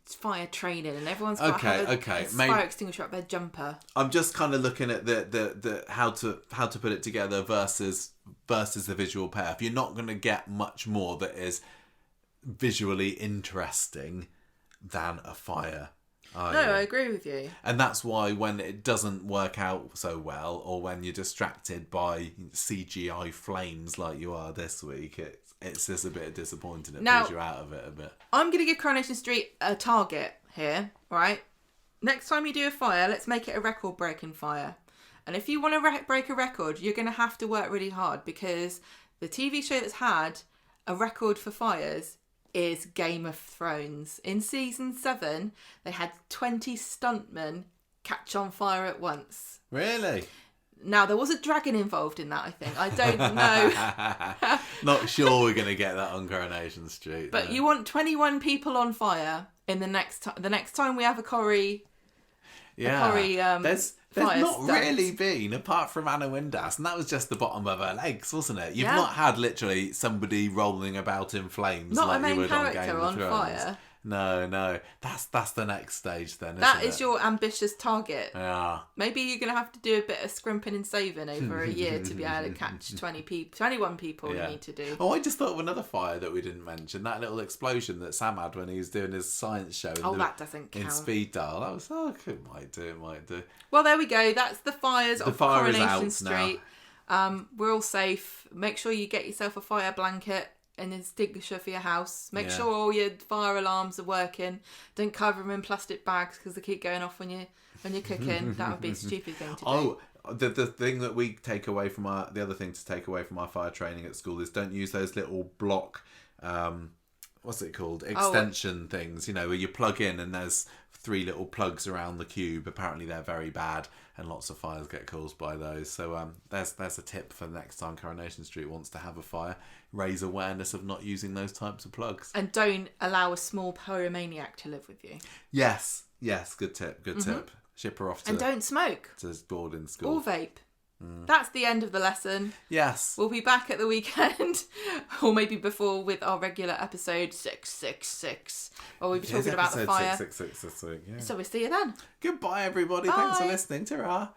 fire training, and everyone's got to have a fire extinguisher up their jumper. I'm just kind of looking at the how to put it together versus the visual payoff. You're not going to get much more that is visually interesting than a fire. I agree with you. And that's why when it doesn't work out so well, or when you're distracted by CGI flames like you are this week, it's just a bit disappointing. It pulls you out of it a bit. I'm going to give Coronation Street a target here, right? Next time you do a fire, let's make it a record-breaking fire. And if you want to break a record, you're going to have to work really hard, because the TV show that's had a record for fires is Game of Thrones. In season 7, they had 20 stuntmen catch on fire at once. Really? Now, there was a dragon involved in that, I think. I don't know. Not sure we're going to get that on Coronation Street. But you want 21 people on fire in the next time we have a Corrie... There's not really been, apart from Anna Windass, and that was just the bottom of her legs, wasn't it? You've not had literally somebody rolling about in flames not like a main you would character on Game of Thrones. Fire. No. That's the next stage then, That is your ambitious target. Yeah. Maybe you're going to have to do a bit of scrimping and saving over a year to be able to catch 21 people you need to do. Oh, I just thought of another fire that we didn't mention. That little explosion that Sam had when he was doing his science show. That doesn't count. In Speed Dial. That was, it might do. Well, there we go. That's the fires of Coronation Street. Now. We're all safe. Make sure you get yourself a fire blanket and an extinguisher for your house. Make sure all your fire alarms are working. Don't cover them in plastic bags because they keep going off when you're cooking. That would be a stupid thing to do. Oh, the thing that we take away from the other thing to take away from our fire training at school is don't use those little block, what's it called? Extension things, where you plug in and there's 3 little plugs around the cube. Apparently they're very bad and lots of fires get caused by those. So there's a tip for the next time Coronation Street wants to have a fire. Raise awareness of not using those types of plugs. And don't allow a small pyromaniac to live with you. Yes, good tip. Ship her off to... And don't smoke. To boarding school. Or vape. That's the end of the lesson. Yes. We'll be back at the weekend, or maybe before, with our regular episode 666, where we'll be talking about the fire. 666 this week, yeah. So we'll see you then. Goodbye, everybody. Bye. Thanks for listening. Ta-ra.